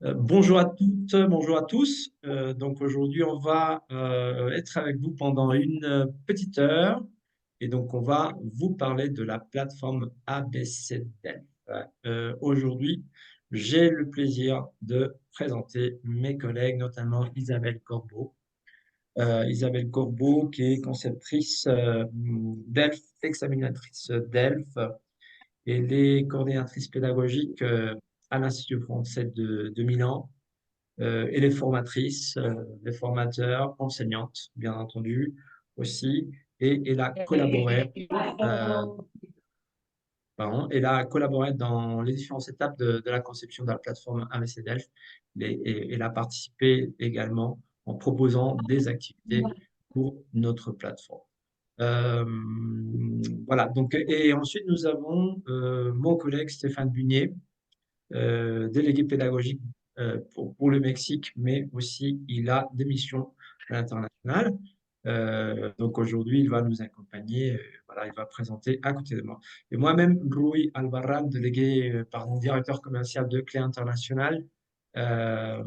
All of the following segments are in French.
Bonjour à toutes, bonjour à tous. Donc aujourd'hui, on va être avec vous pendant une petite heure et donc on va vous parler de la plateforme ABCDEF. Aujourd'hui, j'ai le plaisir de présenter mes collègues, notamment Isabelle Corbeau. Isabelle Corbeau, qui est conceptrice d'ELF, examinatrice d'ELF, et les coordinatrices pédagogiques à l'Institut français de Milan et les formatrices, les formateurs, enseignantes, bien entendu, aussi. Et euh, elle a collaboré dans les différentes étapes de la conception de la plateforme ABCDELF et elle a participé également en proposant des activités pour notre plateforme. Euh, voilà, donc, et ensuite nous avons mon collègue Stéphane Bunier, délégué pédagogique pour le Mexique, mais aussi il a des missions à l'international. Donc aujourd'hui, il va nous accompagner, voilà, il va présenter à côté de moi. Et moi-même, Rui Albarrán, délégué, pardon, directeur commercial de Clé International. Euh,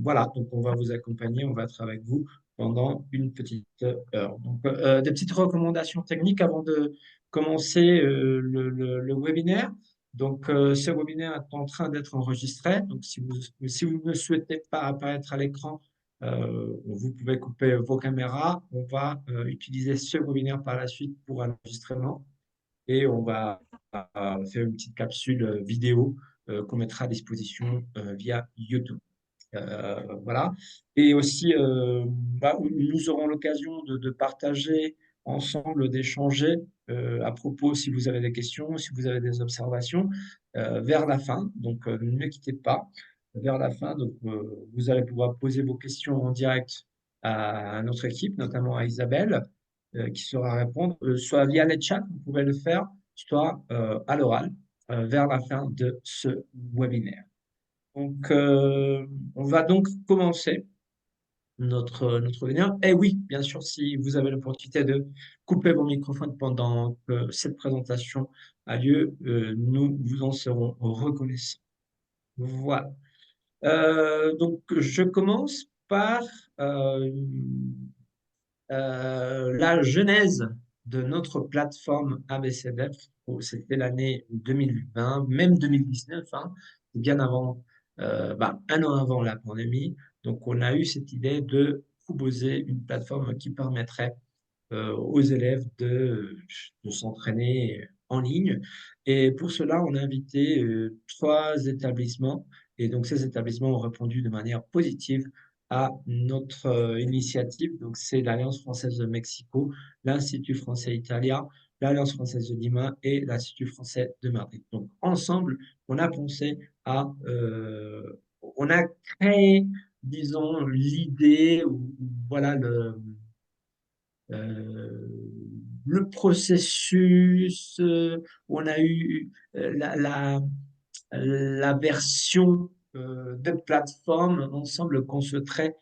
voilà, donc on va vous accompagner, on va être avec vous pendant une petite heure. Donc, des petites recommandations techniques avant de commencer le webinaire. Donc, ce webinaire est en train d'être enregistré. Donc, si vous ne souhaitez pas apparaître à l'écran, vous pouvez couper vos caméras. On va utiliser ce webinaire par la suite pour un enregistrement et on va faire une petite capsule vidéo qu'on mettra à disposition via YouTube. Voilà. Et aussi, nous aurons l'occasion de partager ensemble, d'échanger à propos, si vous avez des questions, si vous avez des observations, vers la fin. Donc, ne quittez pas vers la fin. Donc, vous allez pouvoir poser vos questions en direct à notre équipe, notamment à Isabelle, qui saura répondre, soit via les chats, vous pouvez le faire, soit à l'oral, vers la fin de ce webinaire. Donc, on va donc commencer notre webinaire. Et oui, bien sûr, si vous avez l'opportunité de couper vos microphones pendant que cette présentation a lieu, nous vous en serons reconnaissants. Voilà. Donc, je commence par euh, la genèse de notre plateforme ABCDEF. C'était l'année 2020, même 2019, hein, bien avant, un an avant la pandémie. Donc, on a eu cette idée de proposer une plateforme qui permettrait aux élèves de s'entraîner en ligne. Et pour cela, on a invité trois établissements. Et donc, ces établissements ont répondu de manière positive à notre initiative. Donc, c'est l'Alliance française de Mexico, l'Institut français italien, l'Alliance française de Lima et l'Institut français de Madrid. Donc, ensemble, on a pensé on a créé, disons, l'idée, ou voilà, euh, le processus, on a eu la version de plateforme ensemble qu'on souhaiterait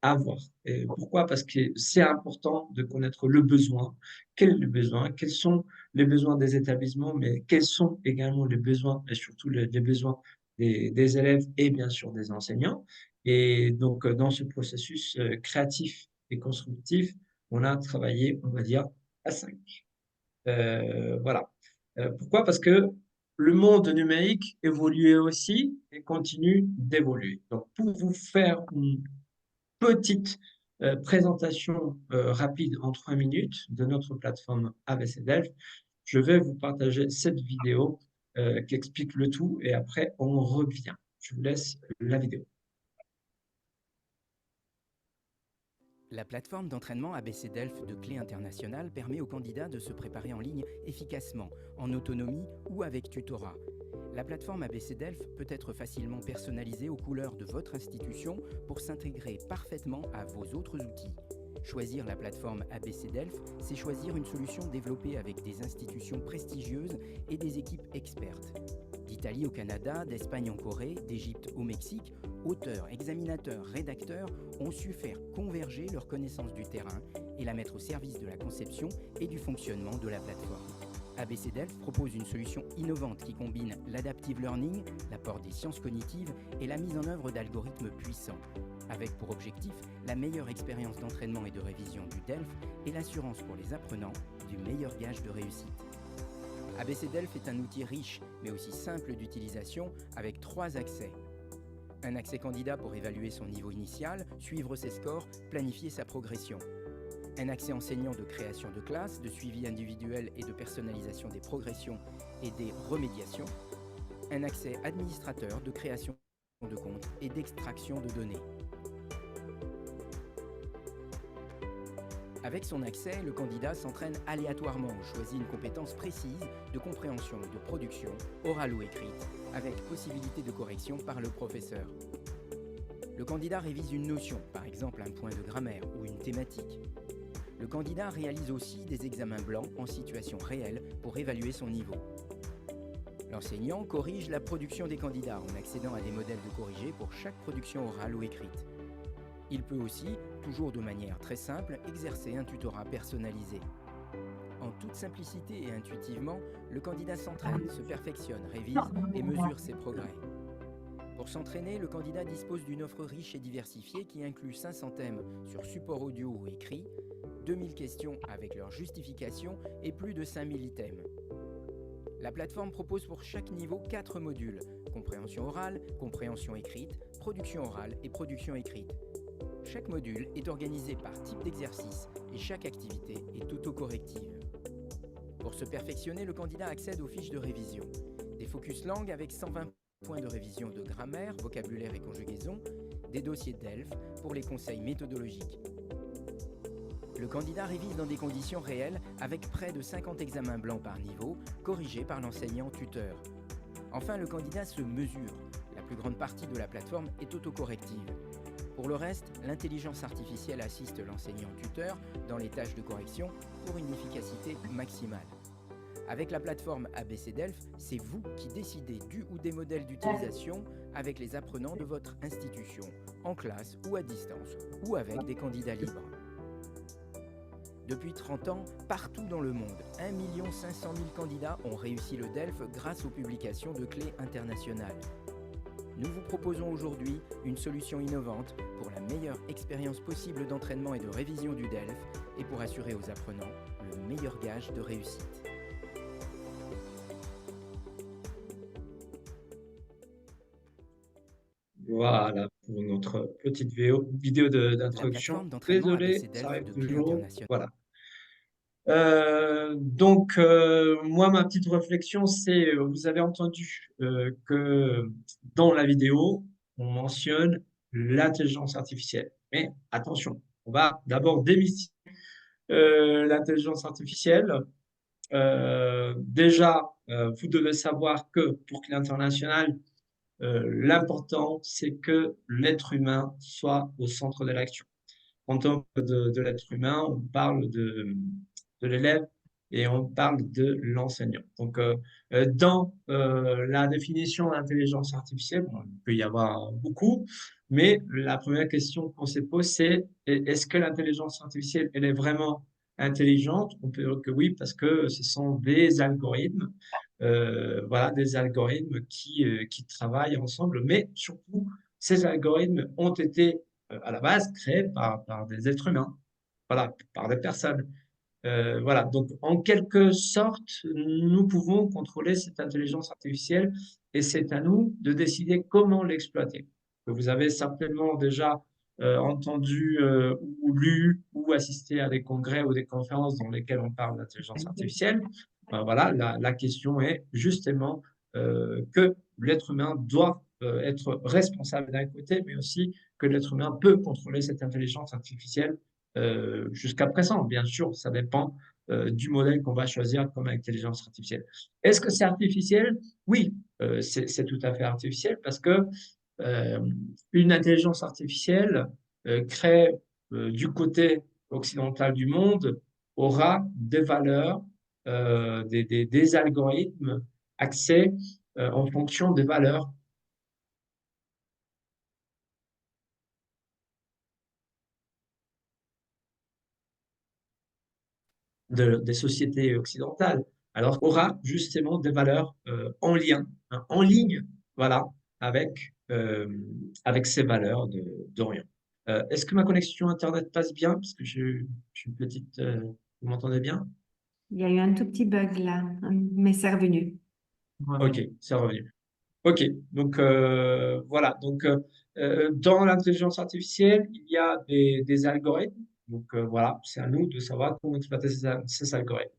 avoir. Et pourquoi? Parce que c'est important de connaître le besoin. Quel est le besoin? Quels sont les besoins des établissements, mais quels sont également les besoins, et surtout les besoins des élèves et bien sûr des enseignants. Et donc, dans ce processus créatif et constructif, on a travaillé, on va dire, à 5. Voilà. Pourquoi? Parce que le monde numérique évolue aussi et continue d'évoluer. Donc, pour vous faire une petite présentation rapide en 3 minutes de notre plateforme ABCDelf, je vais vous partager cette vidéo qui explique le tout et après on revient. Je vous laisse la vidéo. La plateforme d'entraînement ABC Delph de Clé International permet aux candidats de se préparer en ligne efficacement, en autonomie ou avec tutorat. La plateforme ABC Delph peut être facilement personnalisée aux couleurs de votre institution pour s'intégrer parfaitement à vos autres outils. Choisir la plateforme ABC Delph, c'est choisir une solution développée avec des institutions prestigieuses et des équipes expertes. D'Italie au Canada, d'Espagne en Corée, d'Égypte au Mexique, auteurs, examinateurs, rédacteurs ont su faire converger leurs connaissances du terrain et la mettre au service de la conception et du fonctionnement de la plateforme. ABC Delft propose une solution innovante qui combine l'adaptive learning, l'apport des sciences cognitives et la mise en œuvre d'algorithmes puissants, avec pour objectif la meilleure expérience d'entraînement et de révision du DELF et l'assurance pour les apprenants du meilleur gage de réussite. ABC Delft est un outil riche mais aussi simple d'utilisation avec 3 accès. Un accès candidat pour évaluer son niveau initial, suivre ses scores, planifier sa progression. Un accès enseignant de création de classe, de suivi individuel et de personnalisation des progressions et des remédiations. Un accès administrateur de création de comptes et d'extraction de données. Avec son accès, le candidat s'entraîne aléatoirement ou choisit une compétence précise de compréhension ou de production, orale ou écrite, avec possibilité de correction par le professeur. Le candidat révise une notion, par exemple un point de grammaire ou une thématique. Le candidat réalise aussi des examens blancs en situation réelle pour évaluer son niveau. L'enseignant corrige la production des candidats en accédant à des modèles de corrigés pour chaque production orale ou écrite. Il peut aussi, toujours de manière très simple, exercer un tutorat personnalisé. En toute simplicité et intuitivement, le candidat s'entraîne, se perfectionne, révise et mesure ses progrès. Pour s'entraîner, le candidat dispose d'une offre riche et diversifiée qui inclut 500 thèmes sur support audio ou écrit, 2000 questions avec leur justification et plus de 5000 items. La plateforme propose pour chaque niveau 4 modules, compréhension orale, compréhension écrite, production orale et production écrite. Chaque module est organisé par type d'exercice et chaque activité est autocorrective. Pour se perfectionner, le candidat accède aux fiches de révision. Des focus langues avec 120 points de révision de grammaire, vocabulaire et conjugaison, des dossiers DELF pour les conseils méthodologiques. Le candidat révise dans des conditions réelles avec près de 50 examens blancs par niveau, corrigés par l'enseignant-tuteur. Enfin, le candidat se mesure. La plus grande partie de la plateforme est autocorrective. Pour le reste, l'intelligence artificielle assiste l'enseignant-tuteur dans les tâches de correction pour une efficacité maximale. Avec la plateforme ABC Delft, c'est vous qui décidez du ou des modèles d'utilisation avec les apprenants de votre institution, en classe ou à distance, ou avec des candidats libres. Depuis 30 ans, partout dans le monde, 1 500 000 candidats ont réussi le DELF grâce aux publications de clés internationales. Nous vous proposons aujourd'hui une solution innovante pour la meilleure expérience possible d'entraînement et de révision du DELF et pour assurer aux apprenants le meilleur gage de réussite. Voilà pour notre petite vidéo La d'introduction. plateforme d'entraînement Désolé, ABC ça Delft arrive de Clé toujours. Internationale. Voilà. Moi, ma petite réflexion, c'est, vous avez entendu que dans la vidéo, on mentionne l'intelligence artificielle. Mais attention, on va d'abord démystifier l'intelligence artificielle. Déjà, vous devez savoir que pour Clé International, l'important, c'est que l'être humain soit au centre de l'action. Quand on parle de l'être humain, on parle de l'élève et on parle de l'enseignant. Donc, dans la définition d'intelligence artificielle, bon, il peut y avoir beaucoup, mais la première question qu'on se pose, c'est est-ce que l'intelligence artificielle, elle est vraiment intelligente? On peut dire que oui, parce que ce sont des algorithmes, voilà, des algorithmes qui travaillent ensemble, mais surtout, ces algorithmes ont été à la base créés par des êtres humains, voilà, par des personnes. Voilà, donc en quelque sorte, nous pouvons contrôler cette intelligence artificielle et c'est à nous de décider comment l'exploiter. Vous avez certainement déjà entendu ou lu ou assisté à des congrès ou des conférences dans lesquelles on parle d'intelligence artificielle. Ben voilà, la question est justement que l'être humain doit être responsable d'un côté, mais aussi que l'être humain peut contrôler cette intelligence artificielle jusqu'à présent. Bien sûr, ça dépend du modèle qu'on va choisir comme intelligence artificielle. Est-ce que c'est artificiel? Oui, c'est tout à fait artificiel parce que euh, une intelligence artificielle crée du côté occidental du monde aura des valeurs, des algorithmes axés en fonction des valeurs des sociétés occidentales. alors aura justement des valeurs en lien, hein, en ligne, voilà, avec ces valeurs d'Orient. Est-ce que ma connexion Internet passe bien? Parce que je suis une petite... vous m'entendez bien? Il y a eu un tout petit bug là, mais c'est revenu. Ok, c'est revenu. Ok, donc voilà. Donc dans l'intelligence artificielle, il y a des algorithmes. Donc voilà, c'est à nous de savoir comment exploiter ces algorithmes.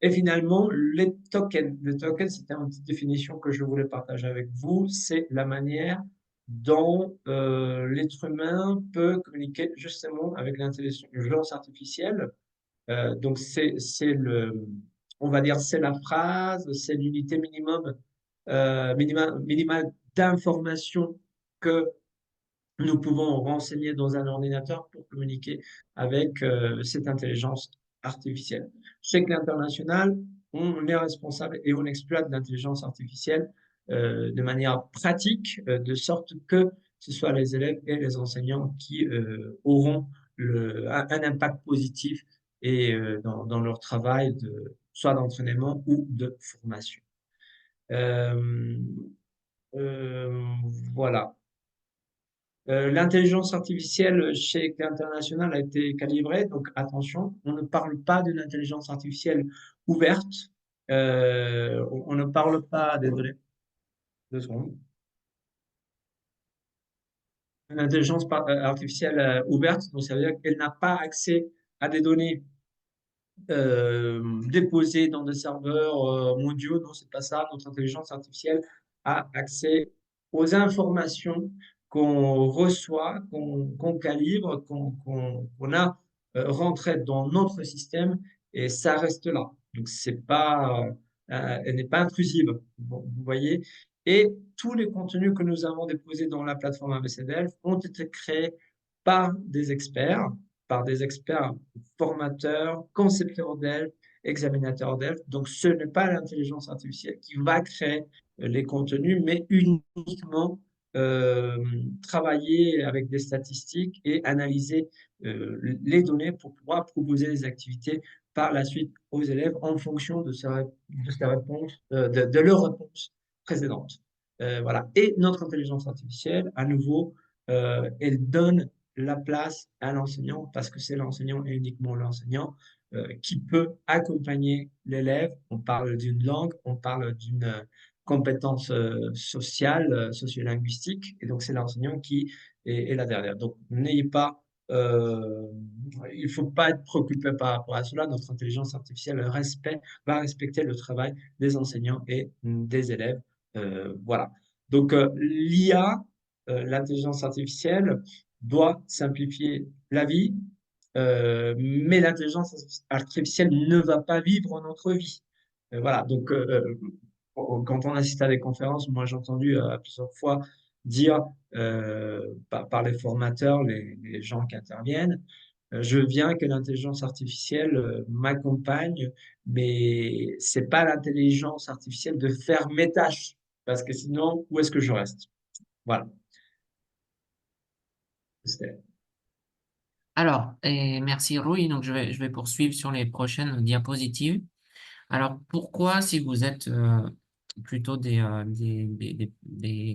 Et finalement, les tokens. Les tokens, c'était une petite définition que je voulais partager avec vous. C'est la manière dont l'être humain peut communiquer justement avec l'intelligence artificielle. Donc on va dire, c'est la phrase, c'est l'unité minimale d'information que nous pouvons renseigner dans un ordinateur pour communiquer avec cette intelligence artificielle. Chez Clé International, on est responsable et on exploite l'intelligence artificielle de manière pratique, de sorte que ce soit les élèves et les enseignants qui auront un impact positif et dans leur travail, soit d'entraînement ou de formation. Euh, euh, voilà. L'intelligence artificielle chez Clé International a été calibrée, donc attention, on ne parle pas d'une intelligence artificielle ouverte. On ne parle pas, désolé, 2 secondes. Une intelligence artificielle ouverte, donc ça veut dire qu'elle n'a pas accès à des données déposées dans des serveurs mondiaux. Non, c'est pas ça. Notre intelligence artificielle a accès aux informations qu'on reçoit, qu'on calibre, qu'on a rentrées dans notre système et ça reste là. Donc c'est pas, elle n'est pas intrusive. Vous voyez. Et tous les contenus que nous avons déposés dans la plateforme ABCDelf ont été créés par des experts, formateurs, concepteurs d'ELF, examinateurs d'ELF. Donc, ce n'est pas l'intelligence artificielle qui va créer les contenus, mais uniquement euh, travailler avec des statistiques et analyser les données pour pouvoir proposer des activités par la suite aux élèves en fonction de réponses, de leurs réponses précédentes. Voilà. Et notre intelligence artificielle, à nouveau, elle donne la place à l'enseignant parce que c'est l'enseignant et uniquement l'enseignant qui peut accompagner l'élève. On parle d'une langue, on parle d'une compétence sociale, sociolinguistique, et donc c'est l'enseignant qui est là derrière. Donc n'ayez pas, euh, il ne faut pas être préoccupé par rapport à cela. Notre intelligence artificielle va respecter le travail des enseignants et des élèves. Voilà. Donc l'IA, l'intelligence artificielle, doit simplifier la vie, mais l'intelligence artificielle ne va pas vivre notre vie. Voilà, donc quand on assiste à des conférences, moi j'ai entendu plusieurs fois dire par les formateurs, les gens qui interviennent, je veux bien que l'intelligence artificielle m'accompagne, mais c'est pas l'intelligence artificielle de faire mes tâches, parce que sinon, où est-ce que je reste? Voilà. Alors, merci Rui. Donc, je vais poursuivre sur les prochaines diapositives. Alors, pourquoi, si vous êtes plutôt des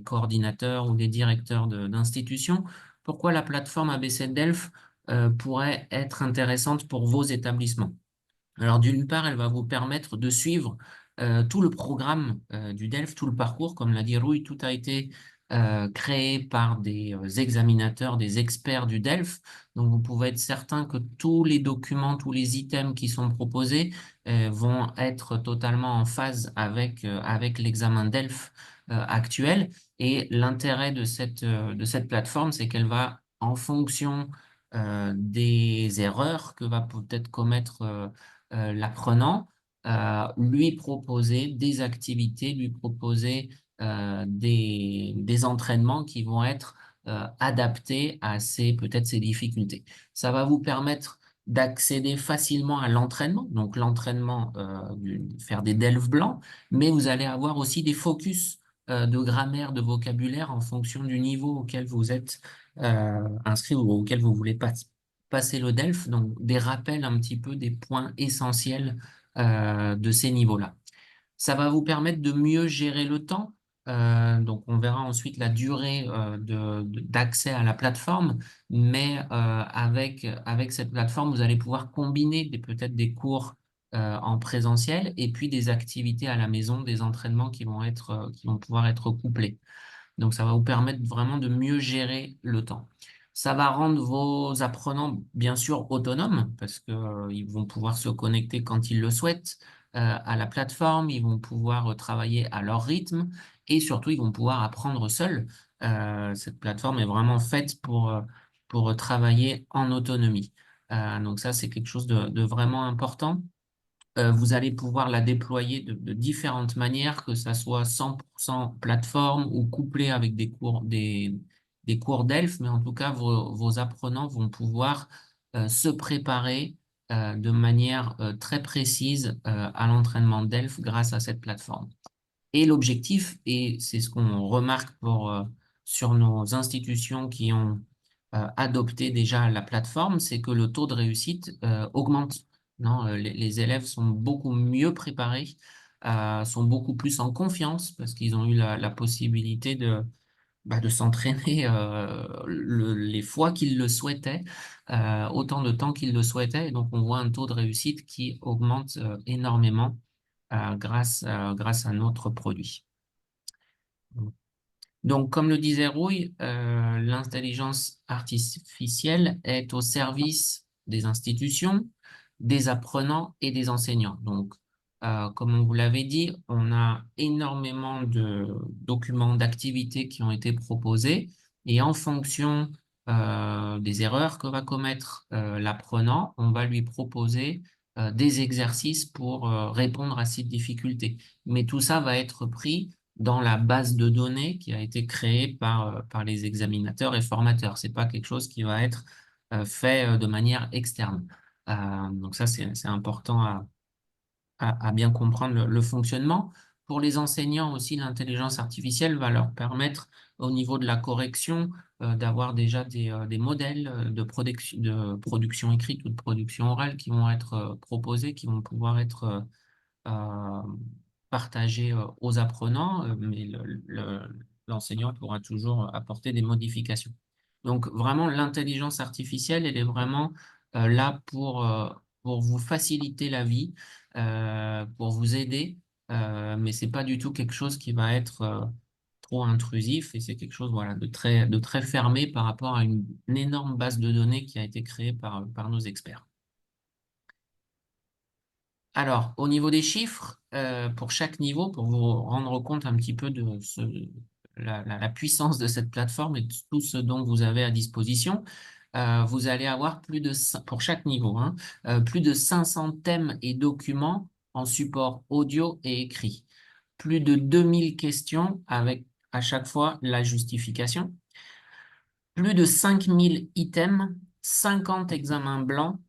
coordinateurs ou des directeurs d'institutions, pourquoi la plateforme ABC Delph pourrait être intéressante pour vos établissements? Alors, d'une part, elle va vous permettre de suivre tout le programme du DELF, tout le parcours. Comme l'a dit Rui, tout a été créé par des examinateurs, des experts du DELF. Donc, vous pouvez être certain que tous les documents, tous les items qui sont proposés vont être totalement en phase avec l'examen DELF actuel. Et l'intérêt de cette plateforme, c'est qu'elle va, en fonction des erreurs que va peut-être commettre l'apprenant, lui proposer des activités, lui proposer des entraînements qui vont être adaptés à peut-être ses difficultés. Ça va vous permettre d'accéder facilement à l'entraînement, donc l'entraînement, faire des DELF blancs, mais vous allez avoir aussi des focus de grammaire, de vocabulaire en fonction du niveau auquel vous êtes inscrit ou auquel vous voulez passer le DELF, donc des rappels un petit peu des points essentiels de ces niveaux-là. Ça va vous permettre de mieux gérer le temps. Donc, on verra ensuite la durée d'accès à la plateforme, mais avec cette plateforme, vous allez pouvoir combiner peut-être des cours en présentiel et puis des activités à la maison, des entraînements qui vont pouvoir être couplés. Donc, ça va vous permettre vraiment de mieux gérer le temps. Ça va rendre vos apprenants, bien sûr, autonomes parce qu'ils vont pouvoir se connecter quand ils le souhaitent à la plateforme, ils vont pouvoir travailler à leur rythme et surtout, ils vont pouvoir apprendre seuls. Cette plateforme est vraiment faite pour travailler en autonomie. Donc ça, c'est quelque chose de vraiment important. Vous allez pouvoir la déployer de différentes manières, que ça soit 100% plateforme ou couplé avec des cours d'elfe, mais en tout cas, vos apprenants vont pouvoir se préparer de manière très précise à l'entraînement d'elfe grâce à cette plateforme. Et l'objectif, et c'est ce qu'on remarque sur nos institutions qui ont adopté déjà la plateforme, c'est que le taux de réussite augmente. Non, les élèves sont beaucoup mieux préparés, sont beaucoup plus en confiance parce qu'ils ont eu la possibilité de s'entraîner les fois qu'ils le souhaitaient, autant de temps qu'ils le souhaitaient. Et donc, on voit un taux de réussite qui augmente énormément grâce à notre produit. Donc, comme le disait Rouille, l'intelligence artificielle est au service des institutions, des apprenants et des enseignants. Donc, comme on vous l'avait dit, on a énormément de documents d'activités qui ont été proposés et en fonction des erreurs que va commettre l'apprenant, on va lui proposer des exercices pour répondre à ces difficultés. Mais tout ça va être pris dans la base de données qui a été créée par les examinateurs et formateurs. C'est pas quelque chose qui va être fait de manière externe. Donc ça, c'est important à bien comprendre le fonctionnement. Pour les enseignants aussi, l'intelligence artificielle va leur permettre, au niveau de la correction, d'avoir déjà des modèles de production écrite ou de production orale qui vont être proposés, qui vont pouvoir être euh, partagés aux apprenants, mais l'enseignant pourra toujours apporter des modifications. Donc vraiment, l'intelligence artificielle, elle est vraiment là pour vous faciliter la vie, pour vous aider, mais c'est pas du tout quelque chose qui va être trop intrusif et c'est quelque chose voilà, de très fermé par rapport à une énorme base de données qui a été créée par nos experts. Alors, au niveau des chiffres, pour chaque niveau, pour vous rendre compte un petit peu de la puissance de cette plateforme et de tout ce dont vous avez à disposition, vous allez avoir pour chaque niveau, hein, plus de 500 thèmes et documents en support audio et écrit. Plus de 2000 questions avec à chaque fois la justification. Plus de 5000 items, 50 examens blancs.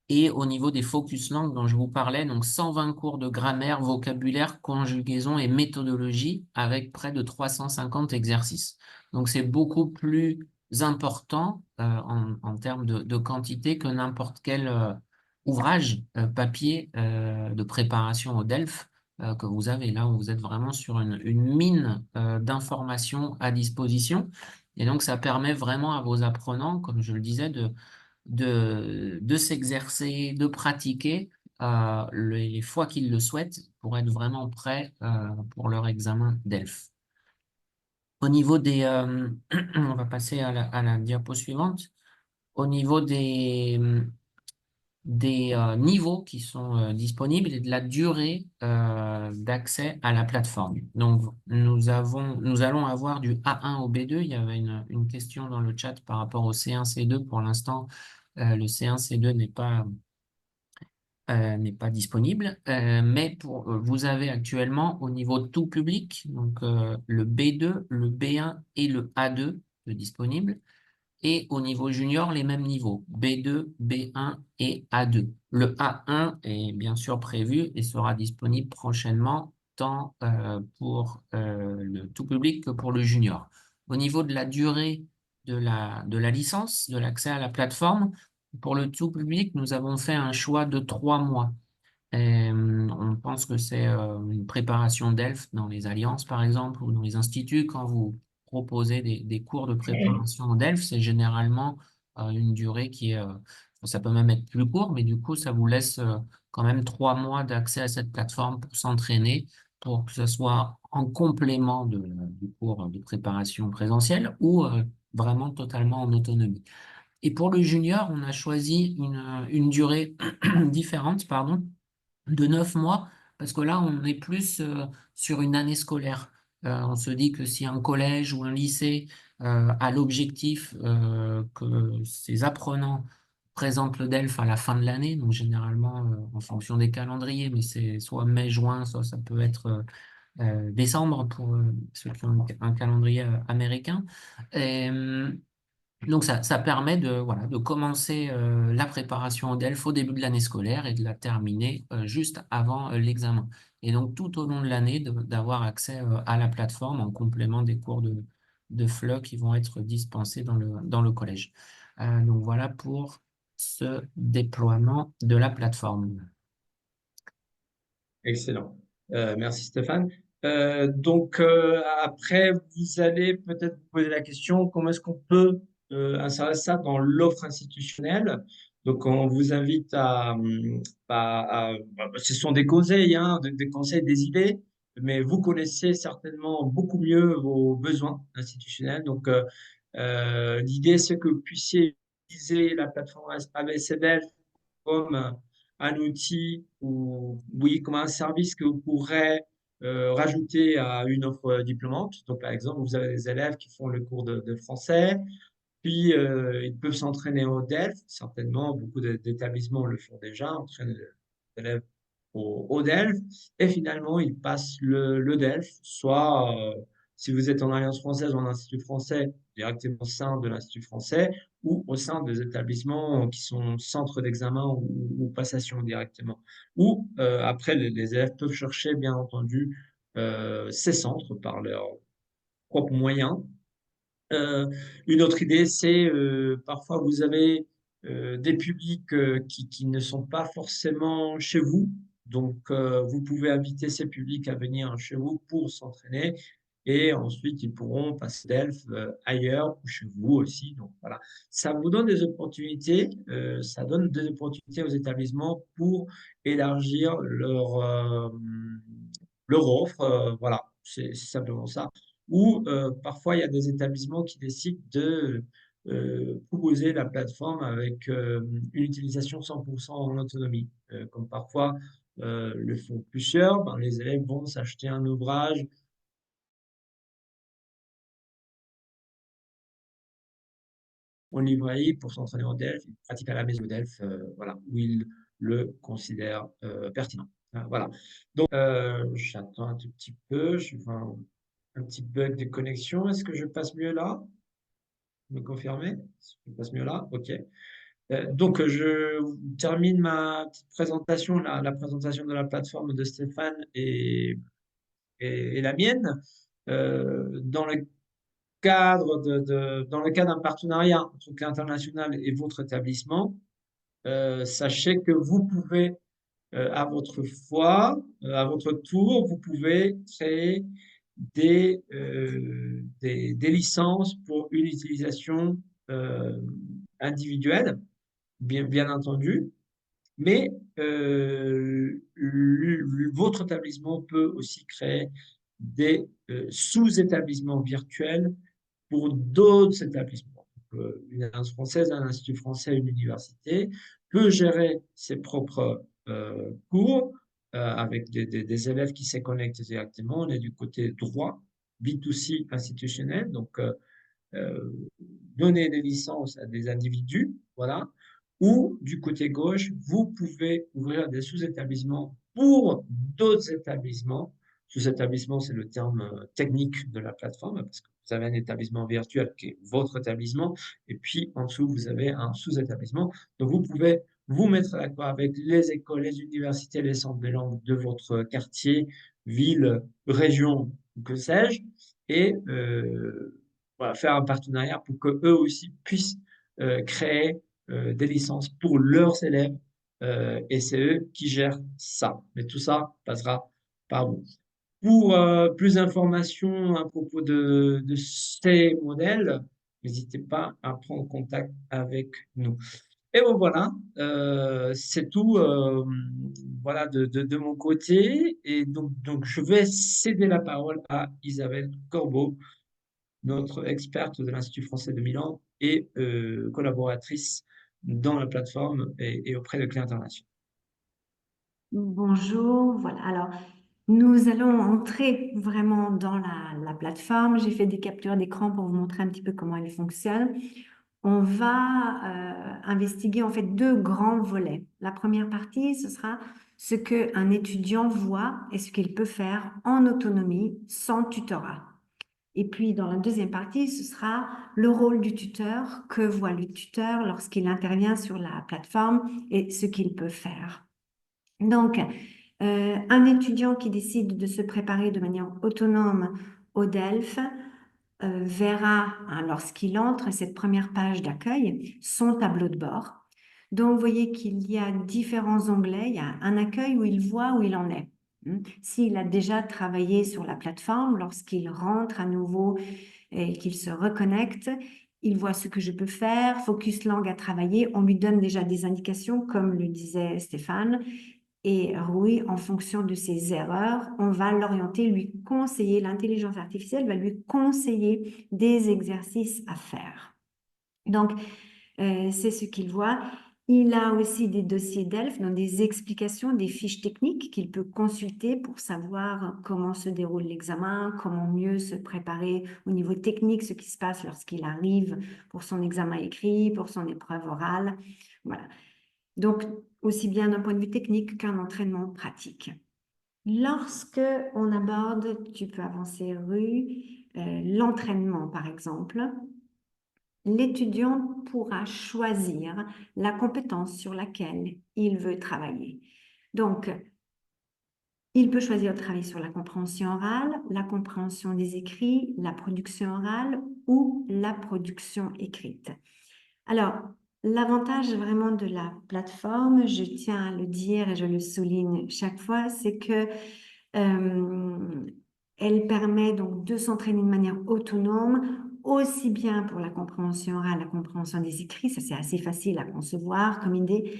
Et au niveau des focus langues dont je vous parlais, donc 120 cours de grammaire, vocabulaire, conjugaison et méthodologie avec près de 350 exercices. Donc c'est beaucoup plus important en termes de quantité que n'importe quel ouvrage papier de préparation au DELF que vous avez. Là, où vous êtes vraiment sur une mine d'informations à disposition. Et donc ça permet vraiment à vos apprenants, comme je le disais, de s'exercer, de pratiquer les fois qu'ils le souhaitent pour être vraiment prêts pour leur examen DELF. Au niveau on va passer à la diapo suivante. Au niveau des niveaux qui sont disponibles et de la durée d'accès à la plateforme. Donc, nous allons avoir du A1 au B2. Il y avait une question dans le chat par rapport au C1, C2. Pour l'instant, le C1, C2 n'est pas disponible, mais vous avez actuellement au niveau tout public, donc le B2, le B1 et le A2 de disponibles. Et au niveau junior, les mêmes niveaux, B2, B1 et A2. Le A1 est bien sûr prévu et sera disponible prochainement, tant pour le tout public que pour le junior. Au niveau de la durée de la licence, de l'accès à la plateforme, pour le tout public, nous avons fait un choix de 3 mois. Et, on pense que c'est une préparation DELF dans les alliances, par exemple, ou dans les instituts. Quand vous proposez des cours de préparation au DELF, c'est généralement une durée qui est, ça peut même être plus court, mais du coup, ça vous laisse quand même 3 mois d'accès à cette plateforme pour s'entraîner, pour que ce soit en complément du cours de préparation présentielle ou vraiment totalement en autonomie. Et pour le junior, on a choisi une durée différente, pardon, de 9 mois, parce que là, on est plus sur une année scolaire. On se dit que si un collège ou un lycée a l'objectif que ses apprenants présentent le DELF à la fin de l'année, donc généralement en fonction des calendriers, mais c'est soit mai, juin, soit ça peut être décembre pour ceux qui ont un calendrier américain. Et, donc ça permet voilà, de commencer la préparation au DELF au début de l'année scolaire et de la terminer juste avant l'examen. Et donc tout au long de l'année, d'avoir accès à la plateforme en complément des cours de FLE qui vont être dispensés dans le collège. Donc voilà pour ce déploiement de la plateforme. Excellent. Merci Stéphane. Après, vous allez peut-être vous poser la question, comment est-ce qu'on peut insérer ça dans l'offre institutionnelle? Donc, on vous invite ce sont des conseils, hein, des conseils, des idées, mais vous connaissez certainement beaucoup mieux vos besoins institutionnels. L'idée, c'est que vous puissiez utiliser la plateforme ABCDF comme un outil ou oui, comme un service que vous pourrez rajouter à une offre diplômante. Donc, par exemple, vous avez des élèves qui font le cours de français, puis ils peuvent s'entraîner au DELF. Certainement, beaucoup d'établissements le font déjà, entraînent les élèves au DELF. Et finalement, ils passent le DELF, soit si vous êtes en Alliance française ou en Institut français, directement au sein de l'Institut français, ou au sein des établissements qui sont centres d'examen ou passation directement. Ou après, les élèves peuvent chercher, bien entendu, ces centres par leurs propres moyens. Euh, une autre idée, c'est parfois vous avez des publics qui ne sont pas forcément chez vous. Donc, vous pouvez inviter ces publics à venir chez vous pour s'entraîner et ensuite ils pourront passer d'elfe ailleurs ou chez vous aussi. Donc, voilà. Ça vous donne des opportunités, ça donne des opportunités aux établissements pour élargir leur offre. Voilà, c'est simplement ça. Ou parfois, il y a des établissements qui décident de proposer la plateforme avec une utilisation 100% en autonomie. Comme parfois le font plusieurs, ben, les élèves vont s'acheter un ouvrage en librairie pour s'entraîner au DELF, ils pratiquent à la maison au DELF, voilà, où ils le considèrent pertinent. Voilà. Donc, j'attends un tout petit peu, je vois un petit bug de connexion. Est-ce que je passe mieux là? Me confirmer? Je passe mieux là? OK. Je termine ma petite présentation, la présentation de la plateforme de Stéphane et la mienne. Dans le dans le cadre d'un partenariat entre Clé International et votre établissement, sachez que vous pouvez, à votre fois, à votre tour, vous pouvez créer des licences pour une utilisation individuelle, bien entendu, mais votre établissement peut aussi créer des sous-établissements virtuels pour d'autres établissements. Une alliance française, un institut français, une université peut gérer ses propres cours avec des élèves qui se connectent directement. On est du côté droit, B2C institutionnel, euh, donner des licences à des individus, voilà. Ou du côté gauche, vous pouvez ouvrir des sous-établissements pour d'autres établissements. Sous-établissement, c'est le terme technique de la plateforme, parce que vous avez un établissement virtuel qui est votre établissement, et puis en dessous, vous avez un sous-établissement. Donc, vous pouvez vous mettre d'accord avec les écoles, les universités, les centres des langues de votre quartier, ville, région, que sais-je, et voilà, faire un partenariat pour qu'eux aussi puissent créer des licences pour leurs élèves et c'est eux qui gèrent ça. Mais tout ça passera par vous. Pour plus d'informations à propos de ces modèles, n'hésitez pas à prendre contact avec nous. Et bon, voilà, c'est tout voilà, de mon côté. Et donc, je vais céder la parole à Isabelle Corbeau, notre experte de l'Institut français de Milan et collaboratrice dans la plateforme et auprès de clients internationaux. Bonjour, voilà. Alors, nous allons entrer vraiment dans la plateforme. J'ai fait des captures d'écran pour vous montrer un petit peu comment elle fonctionne. On va investiguer en fait deux grands volets. La première partie, ce sera ce qu'un étudiant voit et ce qu'il peut faire en autonomie sans tutorat. Et puis, dans la deuxième partie, ce sera le rôle du tuteur, que voit le tuteur lorsqu'il intervient sur la plateforme et ce qu'il peut faire. Donc, un étudiant qui décide de se préparer de manière autonome au DELF verra, hein, lorsqu'il entre cette première page d'accueil, son tableau de bord. Donc, vous voyez qu'il y a différents onglets. Il y a un accueil où il voit où il en est. S'il a déjà travaillé sur la plateforme, lorsqu'il rentre à nouveau et qu'il se reconnecte, il voit ce que je peux faire, focus langue à travailler. On lui donne déjà des indications, comme le disait Stéphane. Et oui, en fonction de ses erreurs, on va l'orienter, lui conseiller, l'intelligence artificielle va lui conseiller des exercices à faire. Donc, c'est ce qu'il voit. Il a aussi des dossiers DELF, donc des explications, des fiches techniques qu'il peut consulter pour savoir comment se déroule l'examen, comment mieux se préparer au niveau technique, ce qui se passe lorsqu'il arrive pour son examen écrit, pour son épreuve orale. Voilà. Donc, aussi bien d'un point de vue technique qu'un entraînement pratique. Lorsque on aborde, tu peux avancer rue, l'entraînement par exemple, l'étudiant pourra choisir la compétence sur laquelle il veut travailler. Donc, il peut choisir de travailler sur la compréhension orale, la compréhension des écrits, la production orale ou la production écrite. Alors, l'avantage vraiment de la plateforme, je tiens à le dire et je le souligne chaque fois, c'est que elle permet donc de s'entraîner de manière autonome, aussi bien pour la compréhension orale, la compréhension des écrits, ça c'est assez facile à concevoir comme idée,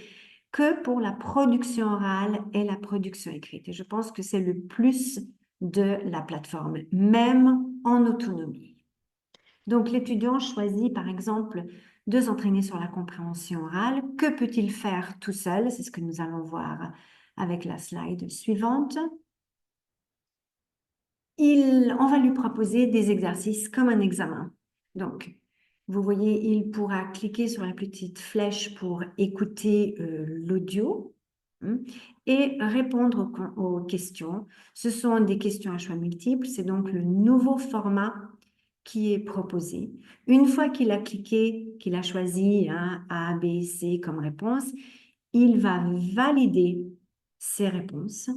que pour la production orale et la production écrite. Et je pense que c'est le plus de la plateforme, même en autonomie. Donc, l'étudiant choisit, par exemple, de s'entraîner sur la compréhension orale. Que peut-il faire tout seul? C'est ce que nous allons voir avec la slide suivante. On va lui proposer des exercices comme un examen. Donc, vous voyez, il pourra cliquer sur la petite flèche pour écouter l'audio et répondre aux questions. Ce sont des questions à choix multiples. C'est donc le nouveau format qui est proposé. Une fois qu'il a cliqué, qu'il a choisi A, B, C comme réponse, il va valider ses réponses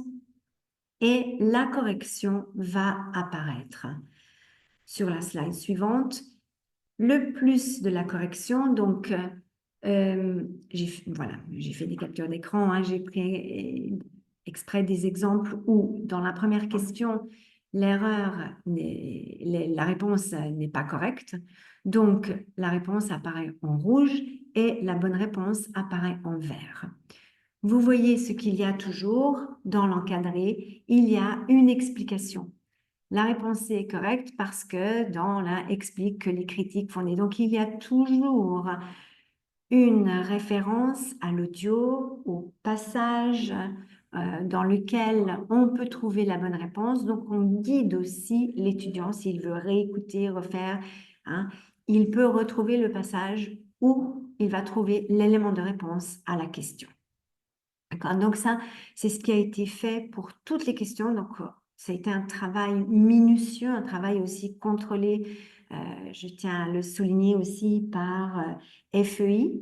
et la correction va apparaître. Sur la slide suivante, le plus de la correction, donc j'ai fait des captures d'écran, j'ai pris exprès des exemples où dans la première question, la réponse n'est pas correcte, donc la réponse apparaît en rouge et la bonne réponse apparaît en vert. Vous voyez ce qu'il y a toujours dans l'encadré, il y a une explication. La réponse est correcte parce que dans la explique que les critiques fournies. Donc, il y a toujours une référence à l'audio, au passage dans lequel on peut trouver la bonne réponse. Donc, on guide aussi l'étudiant s'il veut réécouter, refaire. Il peut retrouver le passage où il va trouver l'élément de réponse à la question. Donc ça, c'est ce qui a été fait pour toutes les questions. Donc, ça a été un travail minutieux, un travail aussi contrôlé, je tiens à le souligner aussi par FEI.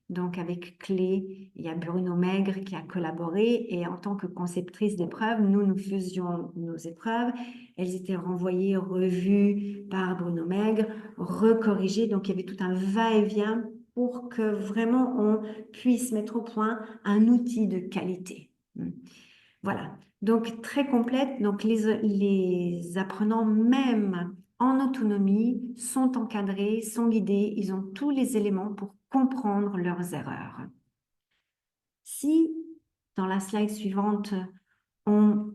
Donc, avec Clé, il y a Bruno Maigre qui a collaboré. Et en tant que conceptrice d'épreuves, nous faisions nos épreuves. Elles étaient renvoyées, revues par Bruno Maigre, recorrigées. Donc, il y avait tout un va-et-vient pour que vraiment on puisse mettre au point un outil de qualité. Voilà, donc très complète. Donc les apprenants, même en autonomie, sont encadrés, sont guidés, ils ont tous les éléments pour comprendre leurs erreurs. Si, dans la slide suivante, on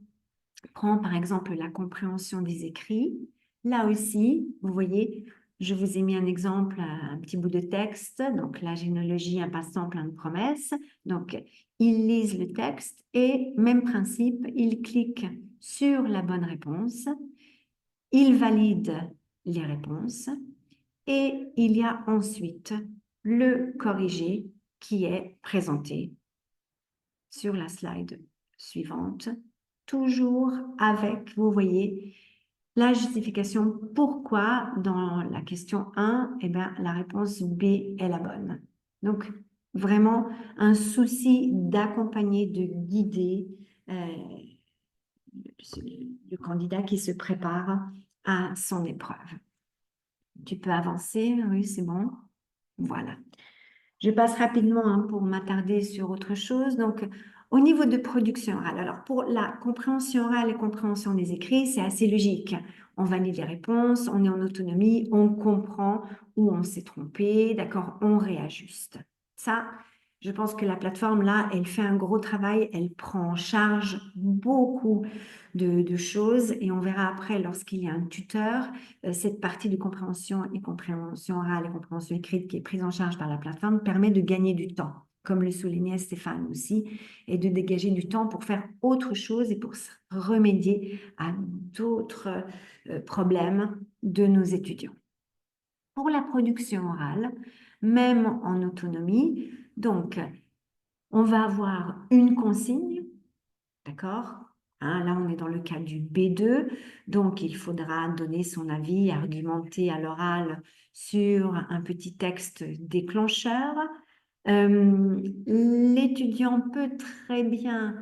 prend par exemple la compréhension des écrits, là aussi, vous voyez, je vous ai mis un exemple, un petit bout de texte, donc la généalogie, un passe-temps plein de promesses. Donc, ils lisent le texte et, même principe, ils cliquent sur la bonne réponse, ils valident les réponses et il y a ensuite le corrigé qui est présenté sur la slide suivante, toujours avec, vous voyez, la justification pourquoi dans la question 1, eh bien, la réponse B est la bonne. Donc, vraiment un souci d'accompagner, de guider le candidat qui se prépare à son épreuve. Tu peux avancer, oui, c'est bon. Voilà. Je passe rapidement hein, pour m'attarder sur autre chose. Donc, au niveau de production orale, alors pour la compréhension orale et compréhension des écrits, c'est assez logique. On valide les réponses, on est en autonomie, on comprend où on s'est trompé, d'accord, on réajuste. Ça, je pense que la plateforme, là, elle fait un gros travail, elle prend en charge beaucoup de choses et on verra après, lorsqu'il y a un tuteur, cette partie de compréhension orale et compréhension écrite qui est prise en charge par la plateforme permet de gagner du temps, comme le soulignait Stéphane aussi, et de dégager du temps pour faire autre chose et pour remédier à d'autres problèmes de nos étudiants. Pour la production orale, même en autonomie, donc, on va avoir une consigne, d'accord? Hein, là, on est dans le cas du B2, donc il faudra donner son avis, argumenter à l'oral sur un petit texte déclencheur. L'étudiant peut très bien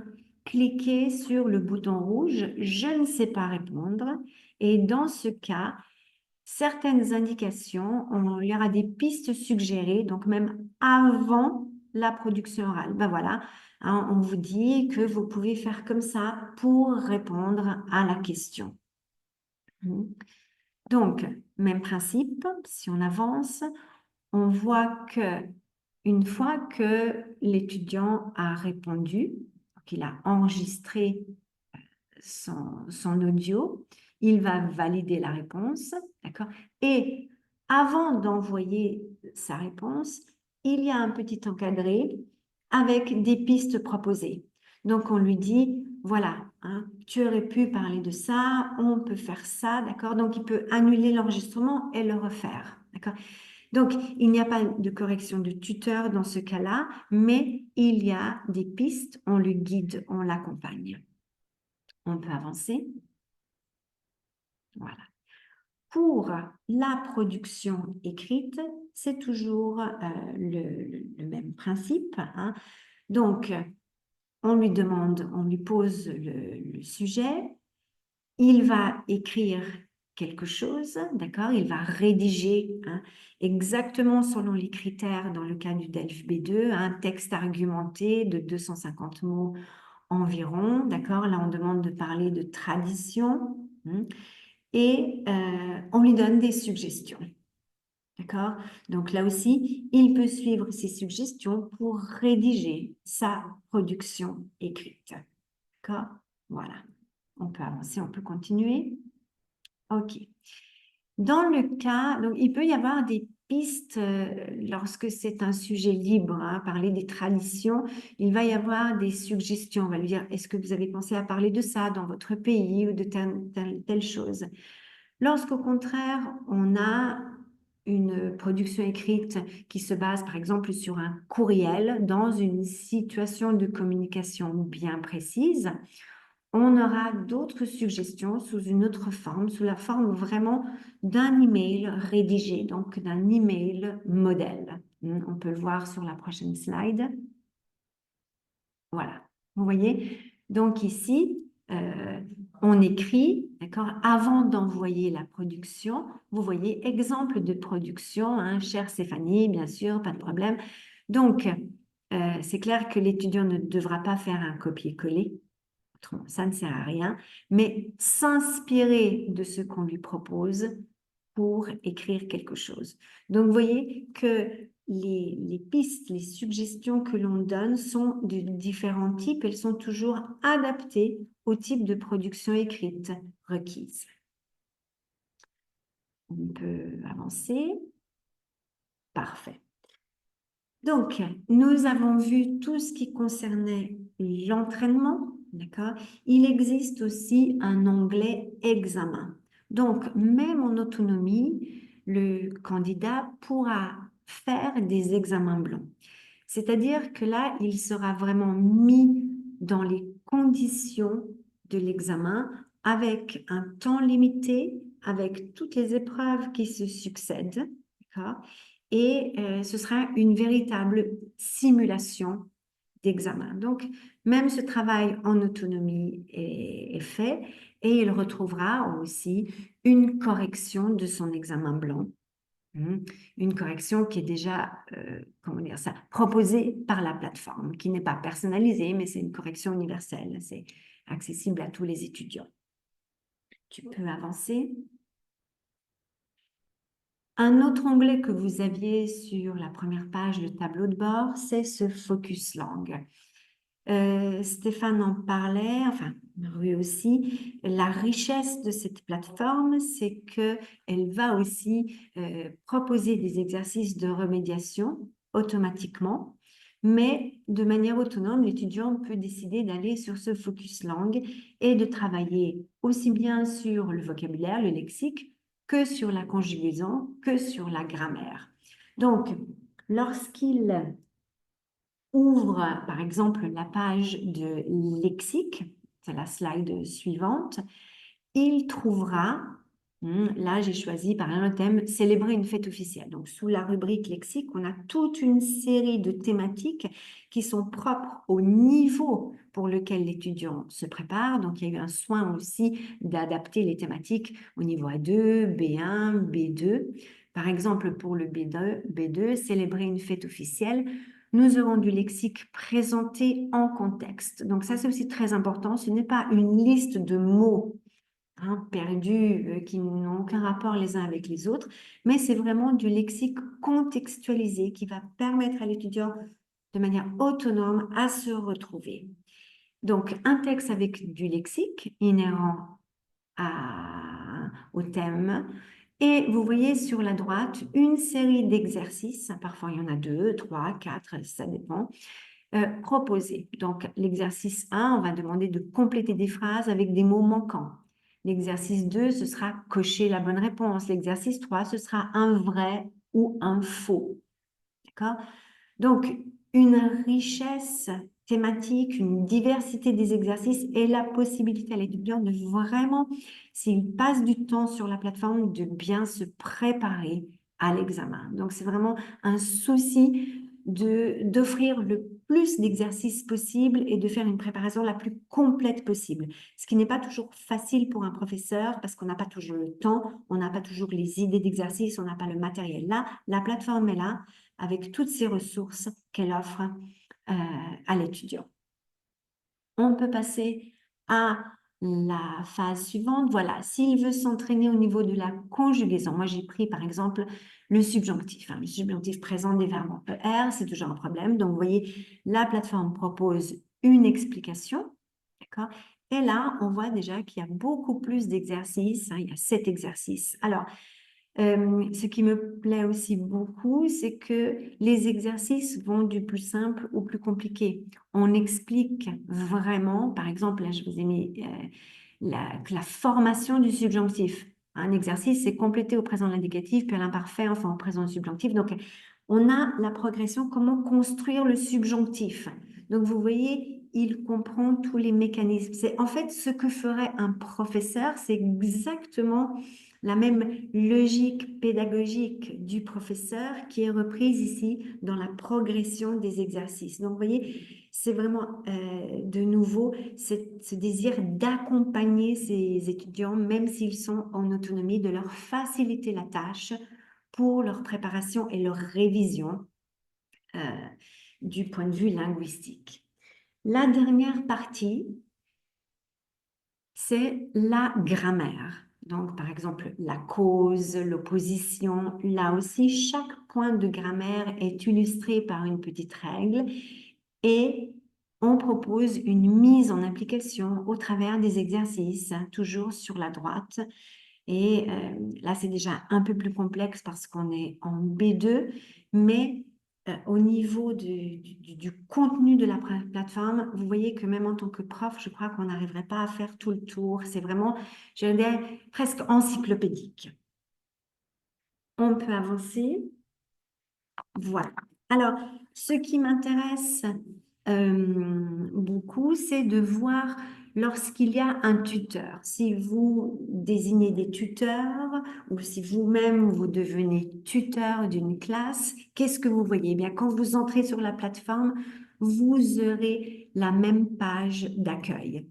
cliquer sur le bouton rouge « Je ne sais pas répondre » et dans ce cas, certaines indications, il y aura des pistes suggérées, donc même avant la production orale. Ben voilà, hein, on vous dit que vous pouvez faire comme ça pour répondre à la question. Donc, même principe, si on avance, on voit que une fois que l'étudiant a répondu, qu'il a enregistré son audio, il va valider la réponse, d'accord? Et avant d'envoyer sa réponse, il y a un petit encadré avec des pistes proposées. Donc, on lui dit, voilà, hein, tu aurais pu parler de ça, on peut faire ça, d'accord? Donc, il peut annuler l'enregistrement et le refaire, d'accord? Donc, il n'y a pas de correction de tuteur dans ce cas-là, mais il y a des pistes, on le guide, on l'accompagne. On peut avancer. Voilà. Pour la production écrite, c'est toujours le même principe. Hein. Donc, on lui demande, on lui pose le sujet. Il va écrire quelque chose, d'accord? Il va rédiger hein, exactement selon les critères dans le cas du DELF B2, un texte argumenté de 250 mots environ, d'accord? Là, on demande de parler de tradition et on lui donne des suggestions, d'accord? Donc là aussi, il peut suivre ces suggestions pour rédiger sa production écrite, d'accord? Voilà, on peut avancer, on peut continuer. OK. Dans le cas, donc il peut y avoir des pistes lorsque c'est un sujet libre, hein, parler des traditions, il va y avoir des suggestions. On va lui dire, est-ce que vous avez pensé à parler de ça dans votre pays ou de telle chose? Lorsqu'au contraire, on a une production écrite qui se base par exemple sur un courriel dans une situation de communication bien précise, on aura d'autres suggestions sous une autre forme, sous la forme vraiment d'un email rédigé, donc d'un email modèle. On peut le voir sur la prochaine slide. Voilà, vous voyez. Donc ici, on écrit d'accord? Avant d'envoyer la production, vous voyez exemple de production, hein, chère Stéphanie, bien sûr, pas de problème. Donc, c'est clair que l'étudiant ne devra pas faire un copier-coller, autrement, ça ne sert à rien, mais s'inspirer de ce qu'on lui propose pour écrire quelque chose. Donc, vous voyez que les pistes, les suggestions que l'on donne sont de différents types. Elles sont toujours adaptées au type de production écrite requise. On peut avancer. Parfait. Donc, nous avons vu tout ce qui concernait l'entraînement, d'accord? Il existe aussi un onglet examen. Donc, même en autonomie, le candidat pourra faire des examens blancs. C'est-à-dire que là, il sera vraiment mis dans les conditions de l'examen avec un temps limité, avec toutes les épreuves qui se succèdent, d'accord? Et ce sera une véritable simulation d'examen. Donc, même ce travail en autonomie est fait et il retrouvera aussi une correction de son examen blanc. Une correction qui est déjà, comment dire ça, proposée par la plateforme, qui n'est pas personnalisée, mais c'est une correction universelle. C'est accessible à tous les étudiants. Tu peux avancer. Un autre onglet que vous aviez sur la première page, le tableau de bord, c'est ce focus langue. Stéphane en parlait, enfin, Rui aussi. La richesse de cette plateforme, c'est qu'elle va aussi proposer des exercices de remédiation automatiquement, mais de manière autonome, l'étudiant peut décider d'aller sur ce focus langue et de travailler aussi bien sur le vocabulaire, le lexique, que sur la conjugaison, que sur la grammaire. Donc, lorsqu'il ouvre, par exemple, la page de lexique, c'est la slide suivante, il trouvera, là j'ai choisi par exemple le thème « Célébrer une fête officielle ». Donc sous la rubrique lexique, on a toute une série de thématiques qui sont propres au niveau pour lequel l'étudiant se prépare. Donc il y a eu un soin aussi d'adapter les thématiques au niveau A2, B1, B2. Par exemple, pour le B2, célébrer une fête officielle, nous aurons du lexique présenté en contexte. Donc ça, c'est aussi très important. Ce n'est pas une liste de mots perdus qui n'ont aucun rapport les uns avec les autres, mais c'est vraiment du lexique contextualisé qui va permettre à l'étudiant de manière autonome à se retrouver. Donc, un texte avec du lexique inhérent au thème. Et vous voyez sur la droite une série d'exercices, parfois il y en a 2, 3, 4, ça dépend, proposés. Donc l'exercice 1, on va demander de compléter des phrases avec des mots manquants. L'exercice 2, ce sera cocher la bonne réponse. L'exercice 3, ce sera un vrai ou un faux. D'accord? Donc, une richesse thématique, une diversité des exercices et la possibilité à l'étudiant de vraiment, s'il passe du temps sur la plateforme, de bien se préparer à l'examen. Donc, c'est vraiment un souci d'offrir le plus d'exercices possible et de faire une préparation la plus complète possible. Ce qui n'est pas toujours facile pour un professeur parce qu'on n'a pas toujours le temps, on n'a pas toujours les idées d'exercices, on n'a pas le matériel. Là, la plateforme est là avec toutes ces ressources qu'elle offre à l'étudiant. On peut passer à la phase suivante. Voilà, s'il veut s'entraîner au niveau de la conjugaison, moi j'ai pris par exemple le subjonctif. Le subjonctif présent des verbes en ER, c'est toujours un problème. Donc vous voyez, la plateforme propose une explication, d'accord? Et là, on voit déjà qu'il y a beaucoup plus d'exercices. Il y a 7 exercices. Alors, ce qui me plaît aussi beaucoup, c'est que les exercices vont du plus simple au plus compliqué. On explique vraiment, par exemple, là je vous ai mis la formation du subjonctif. Un exercice, c'est compléter au présent de l'indicatif, puis à l'imparfait, enfin au présent du subjonctif. Donc, on a la progression, comment construire le subjonctif. Donc, vous voyez, il comprend tous les mécanismes. C'est en fait ce que ferait un professeur, c'est exactement la même logique pédagogique du professeur qui est reprise ici dans la progression des exercices. Donc, vous voyez, c'est vraiment de nouveau ce désir d'accompagner ces étudiants, même s'ils sont en autonomie, de leur faciliter la tâche pour leur préparation et leur révision du point de vue linguistique. La dernière partie, c'est la grammaire. Donc, par exemple, la cause, l'opposition. Là aussi, chaque point de grammaire est illustré par une petite règle et on propose une mise en application au travers des exercices, toujours sur la droite. Et là, c'est déjà un peu plus complexe parce qu'on est en B2, mais au niveau du contenu de la plateforme, vous voyez que même en tant que prof, je crois qu'on n'arriverait pas à faire tout le tour. C'est vraiment, je dirais, presque encyclopédique. On peut avancer. Voilà. Alors, ce qui m'intéresse beaucoup, c'est de voir lorsqu'il y a un tuteur. Si vous désignez des tuteurs ou si vous-même vous devenez tuteur d'une classe, qu'est-ce que vous voyez? Eh bien, quand vous entrez sur la plateforme, vous aurez la même page d'accueil.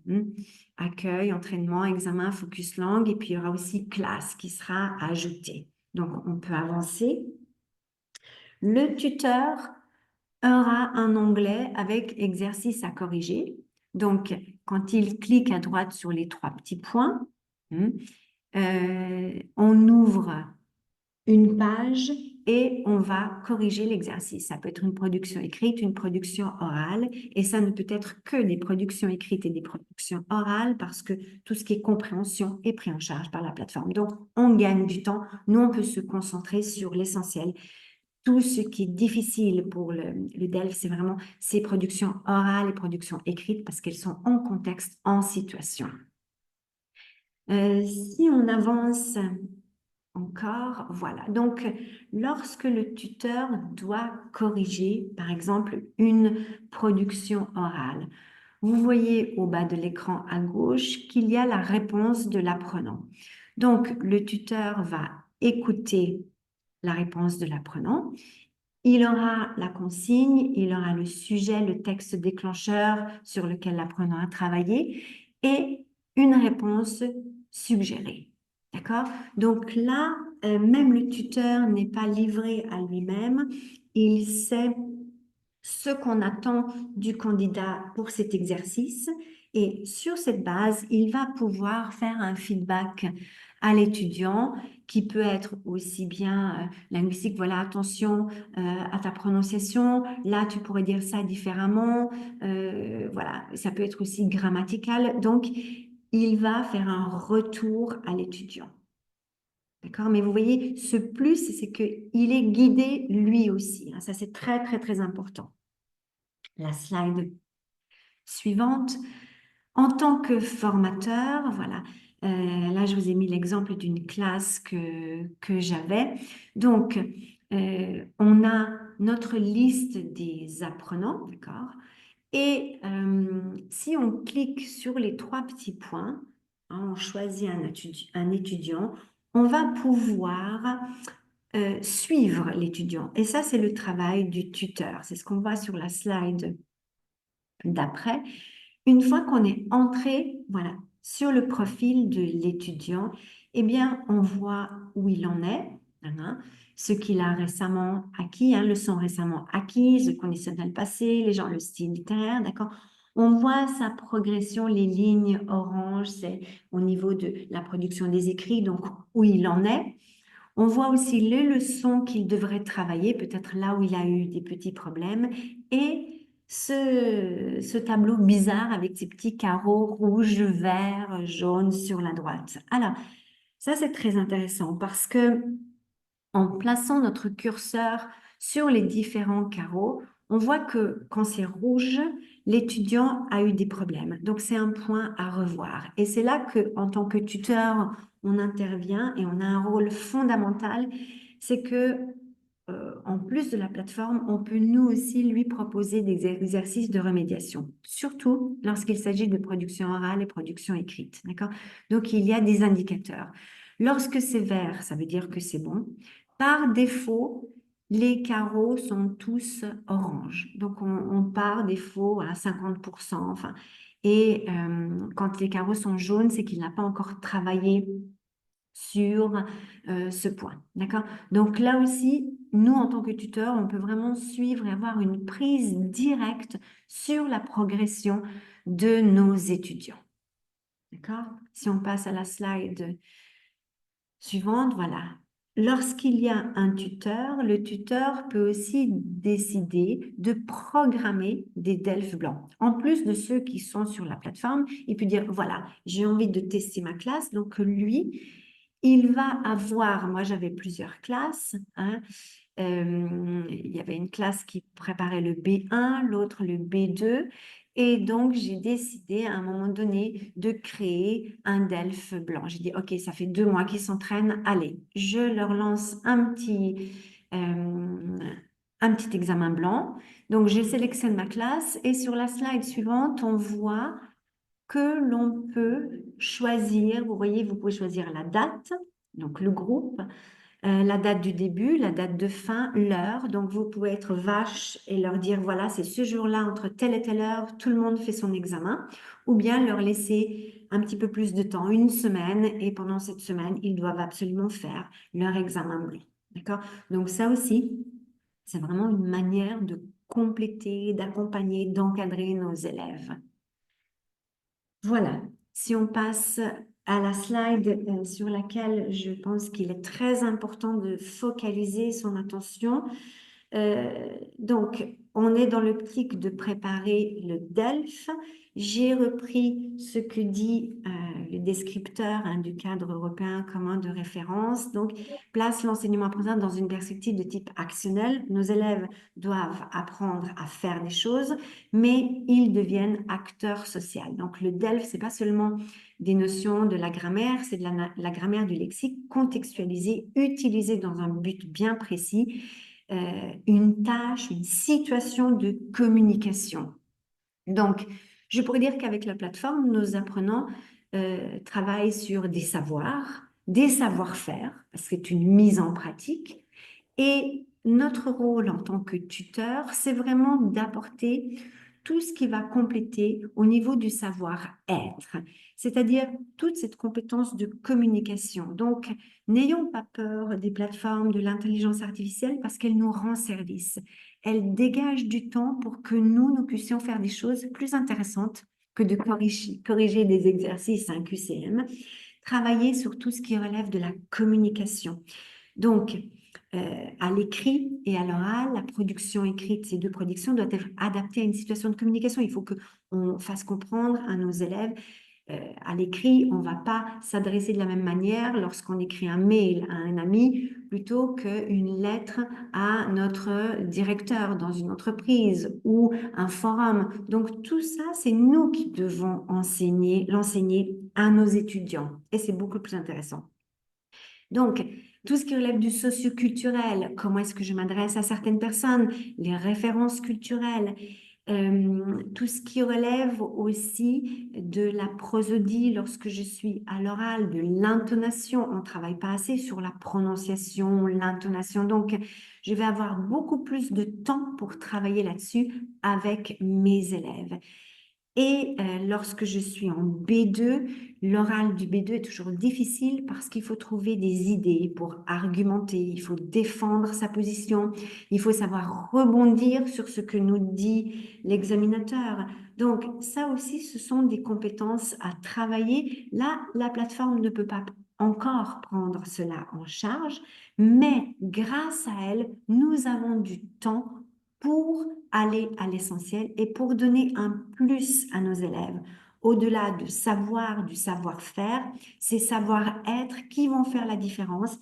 Accueil, entraînement, examen, focus langue, et puis il y aura aussi classe qui sera ajoutée. Donc, on peut avancer. Le tuteur aura un onglet avec exercice à corriger. Donc, quand il clique à droite sur les 3 petits points, on ouvre une page et on va corriger l'exercice. Ça peut être une production écrite, une production orale, et ça ne peut être que des productions écrites et des productions orales parce que tout ce qui est compréhension est pris en charge par la plateforme. Donc, on gagne du temps. Nous, on peut se concentrer sur l'essentiel. Tout ce qui est difficile pour le DELF, c'est vraiment ces productions orales et productions écrites parce qu'elles sont en contexte, en situation. Si on avance encore, voilà. Donc, lorsque le tuteur doit corriger, par exemple, une production orale, vous voyez au bas de l'écran à gauche qu'il y a la réponse de l'apprenant. Donc, le tuteur va écouter la réponse de l'apprenant. Il aura la consigne, il aura le sujet, le texte déclencheur sur lequel l'apprenant a travaillé et une réponse suggérée. D'accord? Donc là, même le tuteur n'est pas livré à lui-même. Il sait ce qu'on attend du candidat pour cet exercice et sur cette base, il va pouvoir faire un feedback à l'étudiant qui peut être aussi bien linguistique, voilà, attention à ta prononciation, là tu pourrais dire ça différemment, voilà, ça peut être aussi grammatical, donc il va faire un retour à l'étudiant. D'accord? Mais vous voyez, ce plus, c'est qu'il est guidé lui aussi, hein, ça c'est très, très, très important. La slide suivante. En tant que formateur, voilà, là je vous ai mis l'exemple d'une classe que j'avais. Donc, on a notre liste des apprenants, d'accord? Et si on clique sur les 3 petits points, hein, on choisit un étudiant, on va pouvoir suivre l'étudiant. Et ça, c'est le travail du tuteur. C'est ce qu'on voit sur la slide d'après. Une fois qu'on est entré, voilà, sur le profil de l'étudiant, eh bien, on voit où il en est, ce qu'il a récemment acquis, leçons récemment acquises, le conditionnel passé, les gens, le style littéraire, d'accord? On voit sa progression, les lignes orange, c'est au niveau de la production des écrits, donc où il en est. On voit aussi les leçons qu'il devrait travailler, peut-être là où il a eu des petits problèmes, et ce tableau bizarre avec ces petits carreaux rouge, vert, jaune sur la droite. Alors, ça c'est très intéressant parce que en plaçant notre curseur sur les différents carreaux, on voit que quand c'est rouge, l'étudiant a eu des problèmes. Donc, c'est un point à revoir. Et c'est là que, en tant que tuteur, on intervient et on a un rôle fondamental. C'est que, en plus de la plateforme, on peut nous aussi lui proposer des exercices de remédiation, surtout lorsqu'il s'agit de production orale et production écrite. D'accord? Donc, il y a des indicateurs. Lorsque c'est vert, ça veut dire que c'est bon. Par défaut, les carreaux sont tous orange. Donc, on part défaut à 50%. Enfin, et quand les carreaux sont jaunes, c'est qu'il n'a pas encore travaillé sur ce point. D'accord? Donc là aussi, nous, en tant que tuteurs, on peut vraiment suivre et avoir une prise directe sur la progression de nos étudiants. D'accord? Si on passe à la slide suivante, voilà. Lorsqu'il y a un tuteur, le tuteur peut aussi décider de programmer des DELF blancs. En plus de ceux qui sont sur la plateforme, il peut dire, voilà, j'ai envie de tester ma classe. Donc, lui, il va avoir, moi j'avais plusieurs classes, hein. Il y avait une classe qui préparait le B1, l'autre le B2. Et donc, j'ai décidé à un moment donné de créer un DELF blanc. J'ai dit, OK, ça fait 2 mois qu'ils s'entraînent. Allez, je leur lance un petit examen blanc. Donc, je sélectionne ma classe et sur la slide suivante, on voit que l'on peut choisir. Vous voyez, vous pouvez choisir la date, donc le groupe, la date du début, la date de fin, l'heure. Donc, vous pouvez être vache et leur dire, voilà, c'est ce jour-là, entre telle et telle heure, tout le monde fait son examen. Ou bien leur laisser un petit peu plus de temps, une semaine, et pendant cette semaine, ils doivent absolument faire leur examen blanc. D'accord? Donc, ça aussi, c'est vraiment une manière de compléter, d'accompagner, d'encadrer nos élèves. Voilà, si on passe à la slide sur laquelle je pense qu'il est très important de focaliser son attention. Donc, on est dans l'optique de préparer le DELF. J'ai repris ce que dit le descripteur du cadre européen commun de référence. Donc, place l'enseignement apprenant dans une perspective de type actionnel. Nos élèves doivent apprendre à faire des choses, mais ils deviennent acteurs sociaux. Donc, le DELF, c'est pas seulement des notions de la grammaire, c'est de la grammaire du lexique contextualisée, utilisée dans un but bien précis. Une tâche, une situation de communication. Donc, je pourrais dire qu'avec la plateforme, nos apprenants travaillent sur des savoirs, des savoir-faire, parce que c'est une mise en pratique. Et notre rôle en tant que tuteur, c'est vraiment d'apporter tout ce qui va compléter au niveau du savoir-être, c'est-à-dire toute cette compétence de communication. Donc, n'ayons pas peur des plateformes de l'intelligence artificielle parce qu'elles nous rendent service. Elles dégagent du temps pour que nous puissions faire des choses plus intéressantes que de corriger des exercices, un QCM, travailler sur tout ce qui relève de la communication. Donc, à l'écrit et à l'oral, la production écrite, ces 2 productions doivent être adaptées à une situation de communication. Il faut qu'on fasse comprendre à nos élèves. À l'écrit, on ne va pas s'adresser de la même manière lorsqu'on écrit un mail à un ami plutôt qu'une lettre à notre directeur dans une entreprise ou un forum. Donc, tout ça, c'est nous qui devons l'enseigner à nos étudiants. Et c'est beaucoup plus intéressant. Donc, tout ce qui relève du socioculturel, comment est-ce que je m'adresse à certaines personnes, les références culturelles, tout ce qui relève aussi de la prosodie lorsque je suis à l'oral, de l'intonation. On ne travaille pas assez sur la prononciation, l'intonation. Donc, je vais avoir beaucoup plus de temps pour travailler là-dessus avec mes élèves. Et lorsque je suis en B2, l'oral du B2 est toujours difficile parce qu'il faut trouver des idées pour argumenter, il faut défendre sa position, il faut savoir rebondir sur ce que nous dit l'examinateur. Donc ça aussi, ce sont des compétences à travailler. Là, la plateforme ne peut pas encore prendre cela en charge, mais grâce à elle, nous avons du temps pour aller à l'essentiel et pour donner un plus à nos élèves. Au-delà du savoir-faire, ces savoir-être qui vont faire la différence,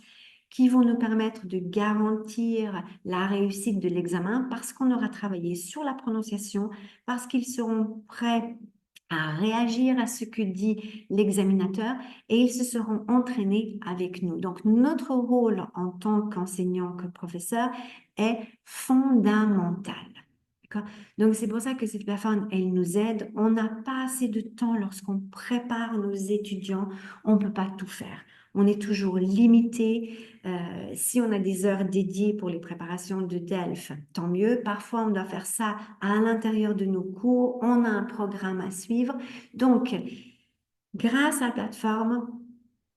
qui vont nous permettre de garantir la réussite de l'examen parce qu'on aura travaillé sur la prononciation, parce qu'ils seront prêts à réagir à ce que dit l'examinateur et ils se seront entraînés avec nous. Donc, notre rôle en tant qu'enseignant, que professeur est fondamental. Donc, c'est pour ça que cette plateforme, elle nous aide. On n'a pas assez de temps lorsqu'on prépare nos étudiants. On ne peut pas tout faire. On est toujours limité. Si on a des heures dédiées pour les préparations de DELF, tant mieux. Parfois, on doit faire ça à l'intérieur de nos cours. On a un programme à suivre. Donc, grâce à la plateforme,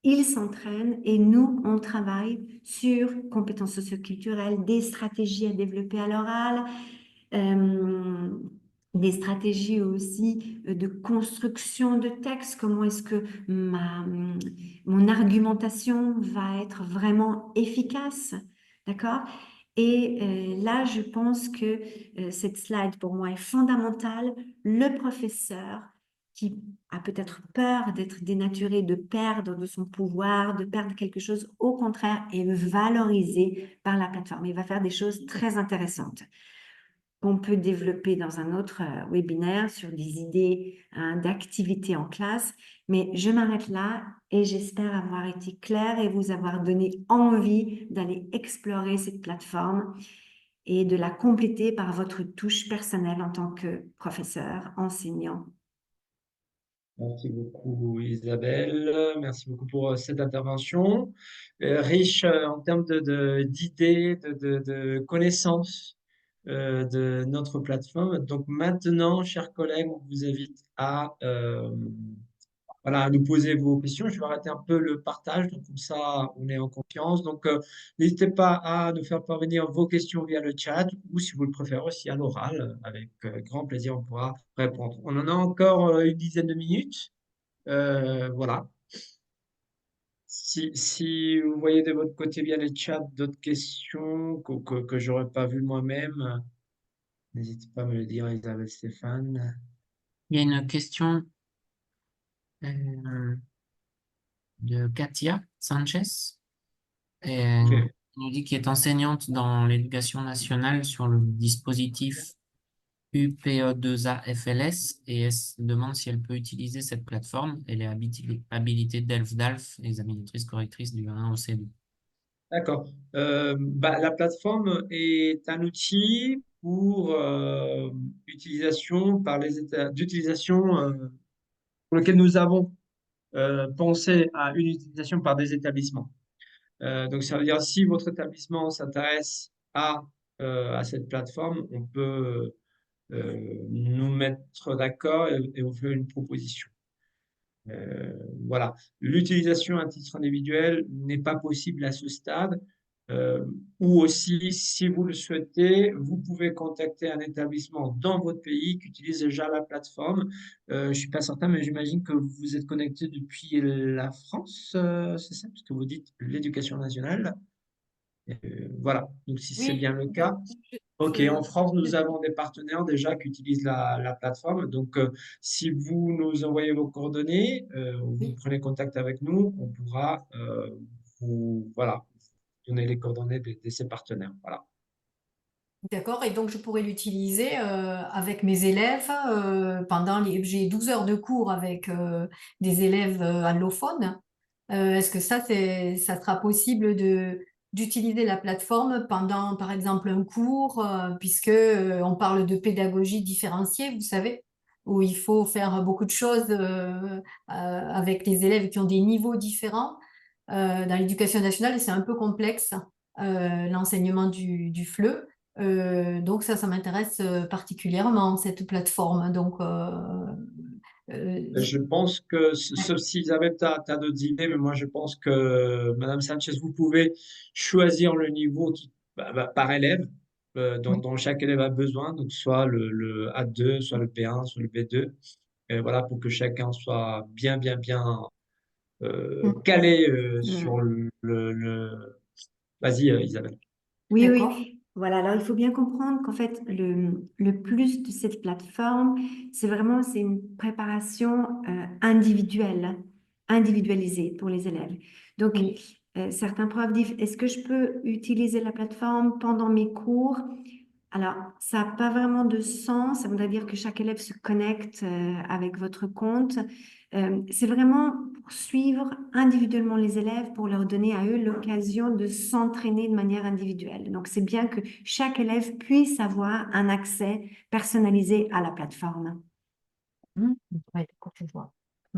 ils s'entraînent et nous, on travaille sur compétences socioculturelles, des stratégies à développer à l'oral, euh, des stratégies aussi de construction de texte. Comment est-ce que mon argumentation va être vraiment efficace, d'accord? Et là, je pense que cette slide pour moi est fondamentale. Le professeur qui a peut-être peur d'être dénaturé, de perdre de son pouvoir, de perdre quelque chose, au contraire, est valorisé par la plateforme. Il va faire des choses très intéressantes qu'on peut développer dans un autre webinaire sur des idées d'activités en classe. Mais je m'arrête là et j'espère avoir été claire et vous avoir donné envie d'aller explorer cette plateforme et de la compléter par votre touche personnelle en tant que professeur, enseignant. Merci beaucoup, Isabelle. Merci beaucoup pour cette intervention. Riche en termes d'idées, de connaissances de notre plateforme. Donc maintenant, chers collègues, on vous invite à voilà, nous poser vos questions. Je vais arrêter un peu le partage, donc comme ça, on est en confiance. Donc, n'hésitez pas à nous faire parvenir vos questions via le chat ou si vous le préférez aussi à l'oral. Avec grand plaisir, on pourra répondre. On en a encore une dizaine de minutes. Voilà. Si vous voyez de votre côté via le chat d'autres questions que je n'aurais pas vues moi-même, n'hésitez pas à me le dire, Isabelle Stéphane. Il y a une question euh, de Katia Sanchez. Et elle Ok. nous dit qu'elle est enseignante dans l'éducation nationale sur le dispositif UPE2A-FLS et elle se demande si elle peut utiliser cette plateforme. Elle est habilitée DELF-DALF, examinatrice correctrice du 1 au C2. D'accord. La plateforme est un outil pour utilisation par les États, d'utilisation pour lequel nous avons pensé à une utilisation par des établissements. Donc, ça veut dire si votre établissement s'intéresse à cette plateforme, on peut nous mettre d'accord et vous faire une proposition. Voilà. L'utilisation à titre individuel n'est pas possible à ce stade. Ou aussi, si vous le souhaitez, vous pouvez contacter un établissement dans votre pays qui utilise déjà la plateforme. Je ne suis pas certain, mais j'imagine que vous êtes connecté depuis la France, c'est ça? Parce que vous dites l'éducation nationale. Voilà. Donc, si c'est bien Oui, le cas, ok, en France, nous avons des partenaires déjà qui utilisent la plateforme. Donc, si vous nous envoyez vos coordonnées, vous oui. prenez contact avec nous, on pourra vous voilà, donner les coordonnées de ces partenaires. Voilà. D'accord, et donc je pourrais l'utiliser avec mes élèves j'ai 12 heures de cours avec des élèves allophones. Est-ce que ça sera possible d'utiliser la plateforme pendant, par exemple, un cours, puisque on parle de pédagogie différenciée, vous savez, où il faut faire beaucoup de choses avec les élèves qui ont des niveaux différents. Dans l'éducation nationale, c'est un peu complexe, l'enseignement du FLE. Donc ça m'intéresse particulièrement, cette plateforme. Donc, Je pense que, sauf si Isabelle, tu as, d'autres idées, mais moi je pense que Madame Sanchez, vous pouvez choisir le niveau par élève oui. dont chaque élève a besoin, donc soit le A2, soit le P1, soit le B2, et voilà, pour que chacun soit bien Mm. calé sur Mm. Vas-y, Isabelle. Oui, D'accord. oui. Voilà, alors il faut bien comprendre qu'en fait, le plus de cette plateforme, c'est une préparation individuelle, individualisée pour les élèves. Donc, Oui. certains profs disent, est-ce que je peux utiliser la plateforme pendant mes cours? Alors, ça n'a pas vraiment de sens. Ça voudrait dire que chaque élève se connecte avec votre compte. C'est vraiment pour suivre individuellement les élèves, pour leur donner à eux l'occasion de s'entraîner de manière individuelle. Donc, c'est bien que chaque élève puisse avoir un accès personnalisé à la plateforme. Mm. Ouais, d'accord, je vois.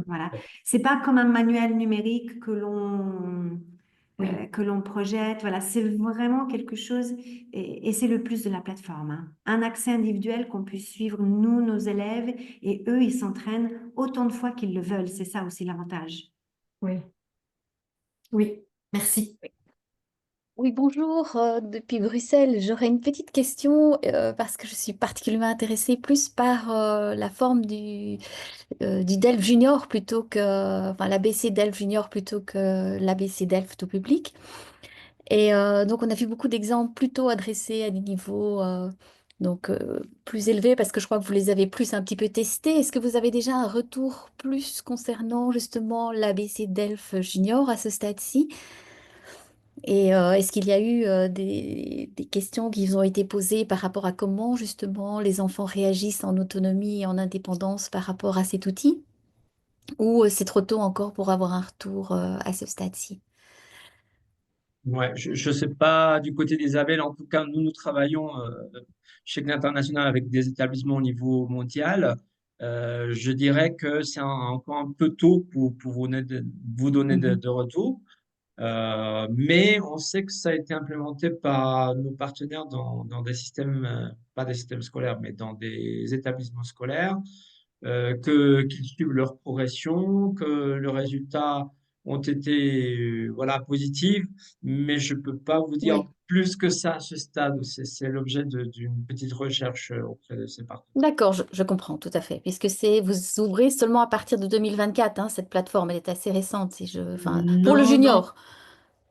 Voilà. C'est pas comme un manuel numérique Oui, que l'on projette. Voilà, c'est vraiment quelque chose, et c'est le plus de la plateforme, hein. Un accès individuel qu'on puisse suivre, nous, nos élèves, et eux, ils s'entraînent autant de fois qu'ils le veulent. C'est ça aussi l'avantage. oui, oui, merci. Oui, bonjour, depuis Bruxelles. J'aurais une petite question parce que je suis particulièrement intéressée plus par la forme du DELF Junior plutôt que, enfin, l'ABC DELF Junior plutôt que l'ABC DELF tout public. Et donc, on a vu beaucoup d'exemples plutôt adressés à des niveaux plus élevés parce que je crois que vous les avez plus un petit peu testés. Est-ce que vous avez déjà un retour plus concernant justement l'ABC DELF Junior à ce stade-ci? Et est-ce qu'il y a eu des questions qui vous ont été posées par rapport à comment justement les enfants réagissent en autonomie et en indépendance par rapport à cet outil? Ou c'est trop tôt encore pour avoir un retour à ce stade-ci? Ouais, je sais pas du côté d'Isabelle. En tout cas, nous travaillons chez l'International avec des établissements au niveau mondial. Je dirais que c'est encore un peu tôt pour vous donner Mhm. de retour. Mais on sait que ça a été implémenté par nos partenaires dans des systèmes, pas des systèmes scolaires, mais dans des établissements scolaires, qu'ils suivent leur progression, que le résultat ont été voilà, positifs, mais je peux pas vous dire Oui, plus que ça à ce stade. C'est l'objet d'une petite recherche auprès de ces partenaires. d'accord, je comprends tout à fait. Puisque vous ouvrez seulement à partir de 2024, hein, cette plateforme, elle est assez récente, enfin, pour le Non, non. junior,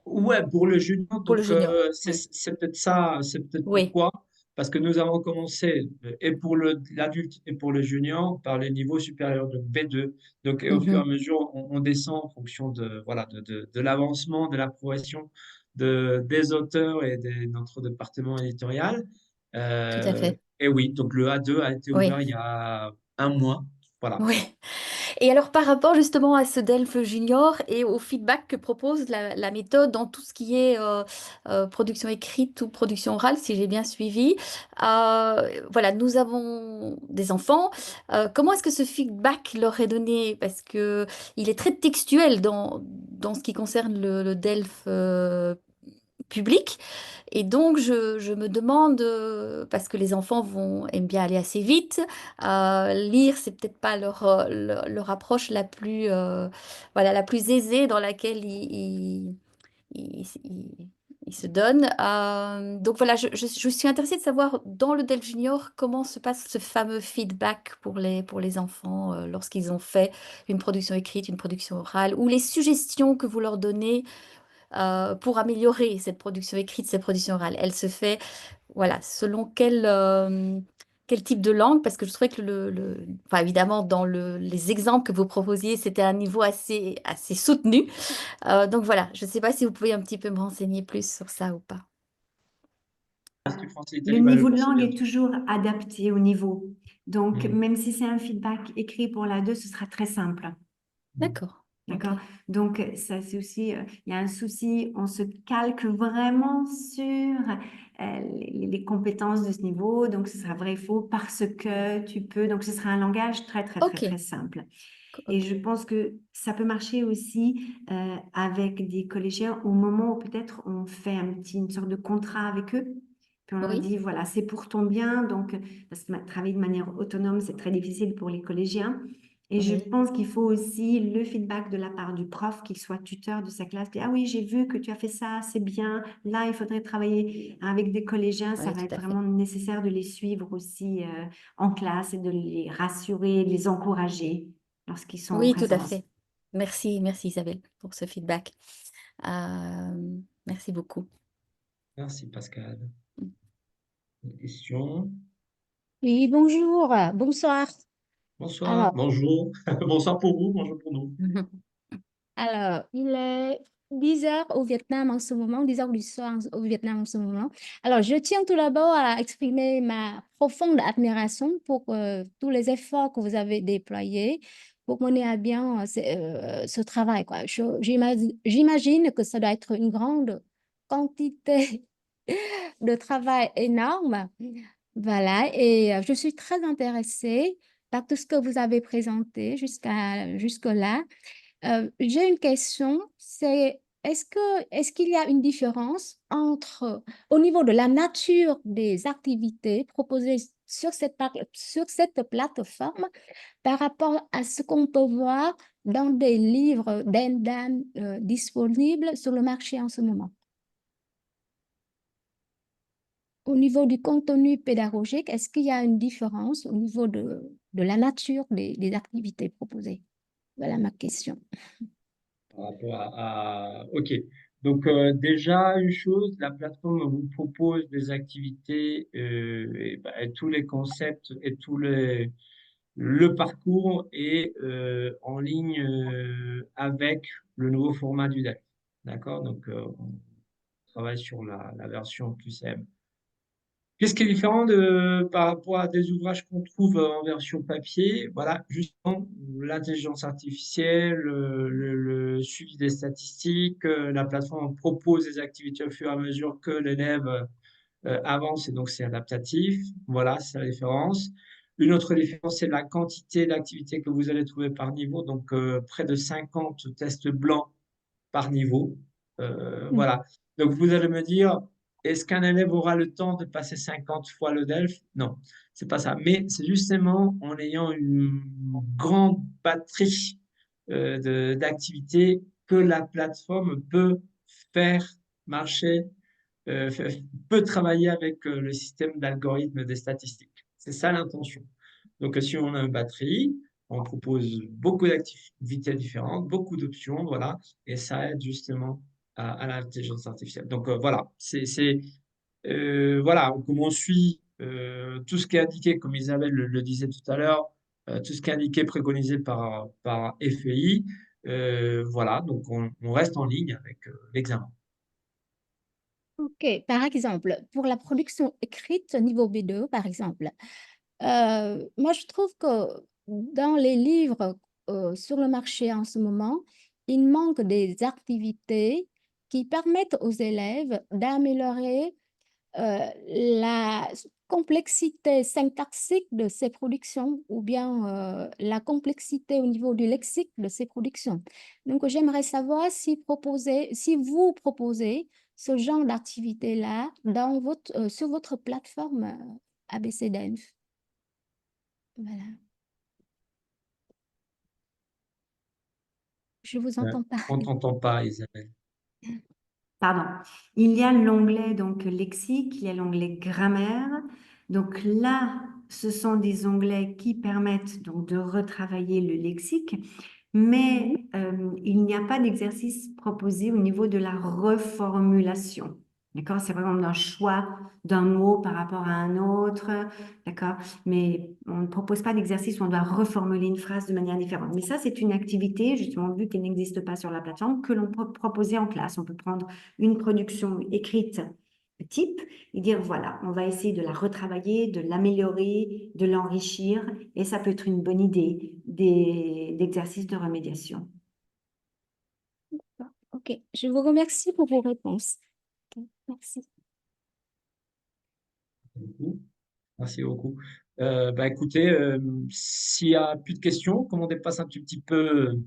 Ouais, pour le junior, pour le donc junior, c'est oui. c'est peut-être ça, c'est peut-être Oui, pourquoi, parce que nous avons commencé et pour l'adulte et pour le junior par les niveaux supérieurs, donc B2. Donc et au fur et à mhm, mesure, on descend en fonction de voilà de l'avancement, de la progression des auteurs et de notre département éditorial. tout à fait. Et oui, donc le A2 a été Oui, ouvert il y a un mois, voilà. oui. Et alors, par rapport justement à ce DELF Junior et au feedback que propose la méthode dans tout ce qui est production écrite ou production orale, si j'ai bien suivi, voilà, nous avons des enfants. Comment est-ce que ce feedback leur est donné? Parce que il est très textuel dans ce qui concerne le DELF public. Et donc, je me demande, parce que les enfants aiment bien aller assez vite, lire, c'est peut-être pas leur approche voilà, la plus aisée dans laquelle ils se donnent. Donc voilà, je suis intéressée de savoir dans le DELF Junior comment se passe ce fameux feedback pour les enfants lorsqu'ils ont fait une production écrite, une production orale, ou les suggestions que vous leur donnez pour améliorer cette production écrite, cette production orale. Elle se fait, voilà, selon quel type de langue, parce que je trouvais que enfin, évidemment, dans les exemples que vous proposiez, c'était un niveau assez soutenu. Donc voilà, je ne sais pas si vous pouvez un petit peu me renseigner plus sur ça ou pas. L'Institut français Le d'Italie va le niveau de langue considérer. est toujours adapté au niveau. Donc, Mhm. même si c'est un feedback écrit pour la 2, ce sera très simple. D'accord. Ok. D'accord? Donc, ça, c'est aussi, il y a un souci, on se calque vraiment sur les compétences de ce niveau. Donc, ce sera vrai et faux parce que tu peux. Donc, ce sera un langage très, très, très, Ok. très simple. Et Ok. je pense que ça peut marcher aussi avec des collégiens au moment où peut-être on fait une sorte de contrat avec eux. Puis on leur Oui. dit, voilà, c'est pour ton bien. Donc, parce que travailler de manière autonome, c'est très difficile pour les collégiens. Et je Oui. pense qu'il faut aussi le feedback de la part du prof, qu'il soit tuteur de sa classe. Puis, ah oui, j'ai vu que tu as fait ça, c'est bien. Là, il faudrait travailler avec des collégiens. Ça Oui, va tout être à fait. vraiment nécessaire de les suivre aussi en classe et de les rassurer, de les encourager lorsqu'ils sont en Oui, tout à présence. fait. Merci Isabelle pour ce feedback. Euh, Merci beaucoup. Merci Pascal. Une question. Oui, bonjour, bonsoir. Bonsoir, Alors, bonjour. Bonsoir pour vous, bonjour pour nous. il est 10 heures au Vietnam en ce moment, 10 heures du soir au Vietnam en ce moment. Alors, je tiens tout d'abord à exprimer ma profonde admiration pour tous les efforts que vous avez déployés pour mener à bien ce travail, quoi. J'imagine que ça doit être une grande quantité de travail énorme. Voilà, et je suis très intéressée par tout ce que vous avez présenté jusque-là. J'ai une question, c'est est-ce qu'il y a une différence au niveau de la nature des activités proposées sur cette plateforme par rapport à ce qu'on peut voir dans des livres d'Endan disponibles sur le marché en ce moment? Au niveau du contenu pédagogique, est-ce qu'il y a une différence au niveau de la nature des activités proposées? Voilà ma question. Par rapport OK. Donc, déjà, une chose, la plateforme vous propose des activités et tous les concepts et le parcours est en ligne avec le nouveau format du DEF. D'accord? Donc, on travaille sur la version plus M. Qu'est-ce qui est différent par rapport à des ouvrages qu'on trouve en version papier? Voilà, justement, l'intelligence artificielle, le suivi des statistiques, la plateforme propose des activités au fur et à mesure que l'élève avance et donc c'est adaptatif. Voilà, c'est la différence. Une autre différence, c'est la quantité d'activités que vous allez trouver par niveau, donc près de 50 tests blancs par niveau. Voilà. Donc, vous allez me dire, est-ce qu'un élève aura le temps de passer 50 fois le DELF? Non, c'est pas ça. Mais c'est justement en ayant une grande batterie d'activités que la plateforme peut faire marcher, peut travailler avec le système d'algorithme des statistiques. C'est ça l'intention. Donc, si on a une batterie, on propose beaucoup d'activités différentes, beaucoup d'options, voilà, et ça aide justement à l'intelligence artificielle. Donc, voilà, voilà, comme on suit tout ce qui est indiqué, comme Isabelle le disait tout à l'heure, tout ce qui est indiqué, préconisé par FEI, voilà, donc on reste en ligne avec l'examen. Ok, par exemple, pour la production écrite niveau B2, par exemple, moi je trouve que dans les livres sur le marché en ce moment, il manque des activités qui permettent aux élèves d'améliorer la complexité syntaxique de ces productions ou bien la complexité au niveau du lexique de ces productions. Donc, j'aimerais savoir si vous proposez ce genre d'activité-là sur votre plateforme ABCDELF. Voilà. Je vous entends pas. On ne t'entend pas, Isabelle. Pardon. Il y a l'onglet donc lexique, il y a l'onglet grammaire. Donc là, ce sont des onglets qui permettent donc de retravailler le lexique, mais il n'y a pas d'exercice proposé au niveau de la reformulation. D'accord? C'est vraiment un choix d'un mot par rapport à un autre. D'accord? Mais on ne propose pas d'exercice où on doit reformuler une phrase de manière différente. Mais ça, c'est une activité, justement, vu qu'elle n'existe pas sur la plateforme, que l'on peut proposer en classe. On peut prendre une production écrite type et dire, voilà, on va essayer de la retravailler, de l'améliorer, de l'enrichir, et ça peut être une bonne idée d'exercice de remédiation. Ok, je vous remercie pour vos réponses. Ok, merci. Merci beaucoup. Bah, écoutez, s'il n'y a plus de questions, comme on dépasse un tout petit peu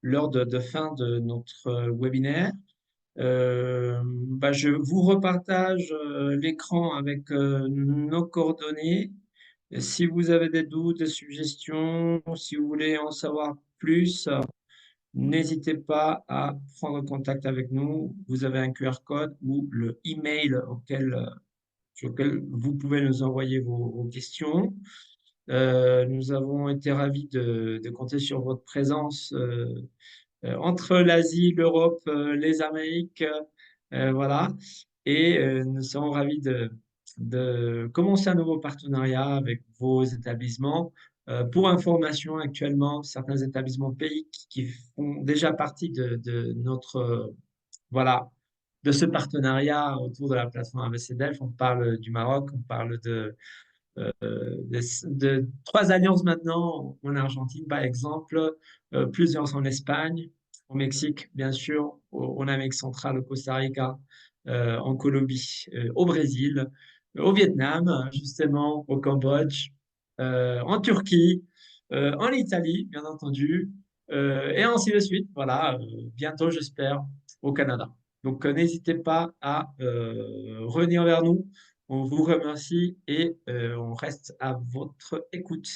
l'heure de fin de notre webinaire, bah, je vous repartage l'écran avec nos coordonnées. Et si vous avez des doutes, des suggestions, si vous voulez en savoir plus, n'hésitez pas à prendre contact avec nous. Vous avez un QR code ou le email sur lequel vous pouvez nous envoyer vos questions. Nous avons été ravis de compter sur votre présence entre l'Asie, l'Europe, les Amériques, voilà. Et nous serons ravis de commencer un nouveau partenariat avec vos établissements. Pour information, actuellement, certains établissements pays qui font déjà partie de notre, voilà, de ce partenariat autour de la plateforme ABCDELF. On parle du Maroc, on parle de trois alliances maintenant en Argentine, par exemple, plusieurs en Espagne, au Mexique, bien sûr, en Amérique centrale, au Costa Rica, en Colombie, au Brésil, au Vietnam, justement, au Cambodge. en Turquie, en Italie, bien entendu, et ainsi de suite. Voilà, bientôt, j'espère, au Canada. Donc, n'hésitez pas à revenir vers nous. On vous remercie et on reste à votre écoute.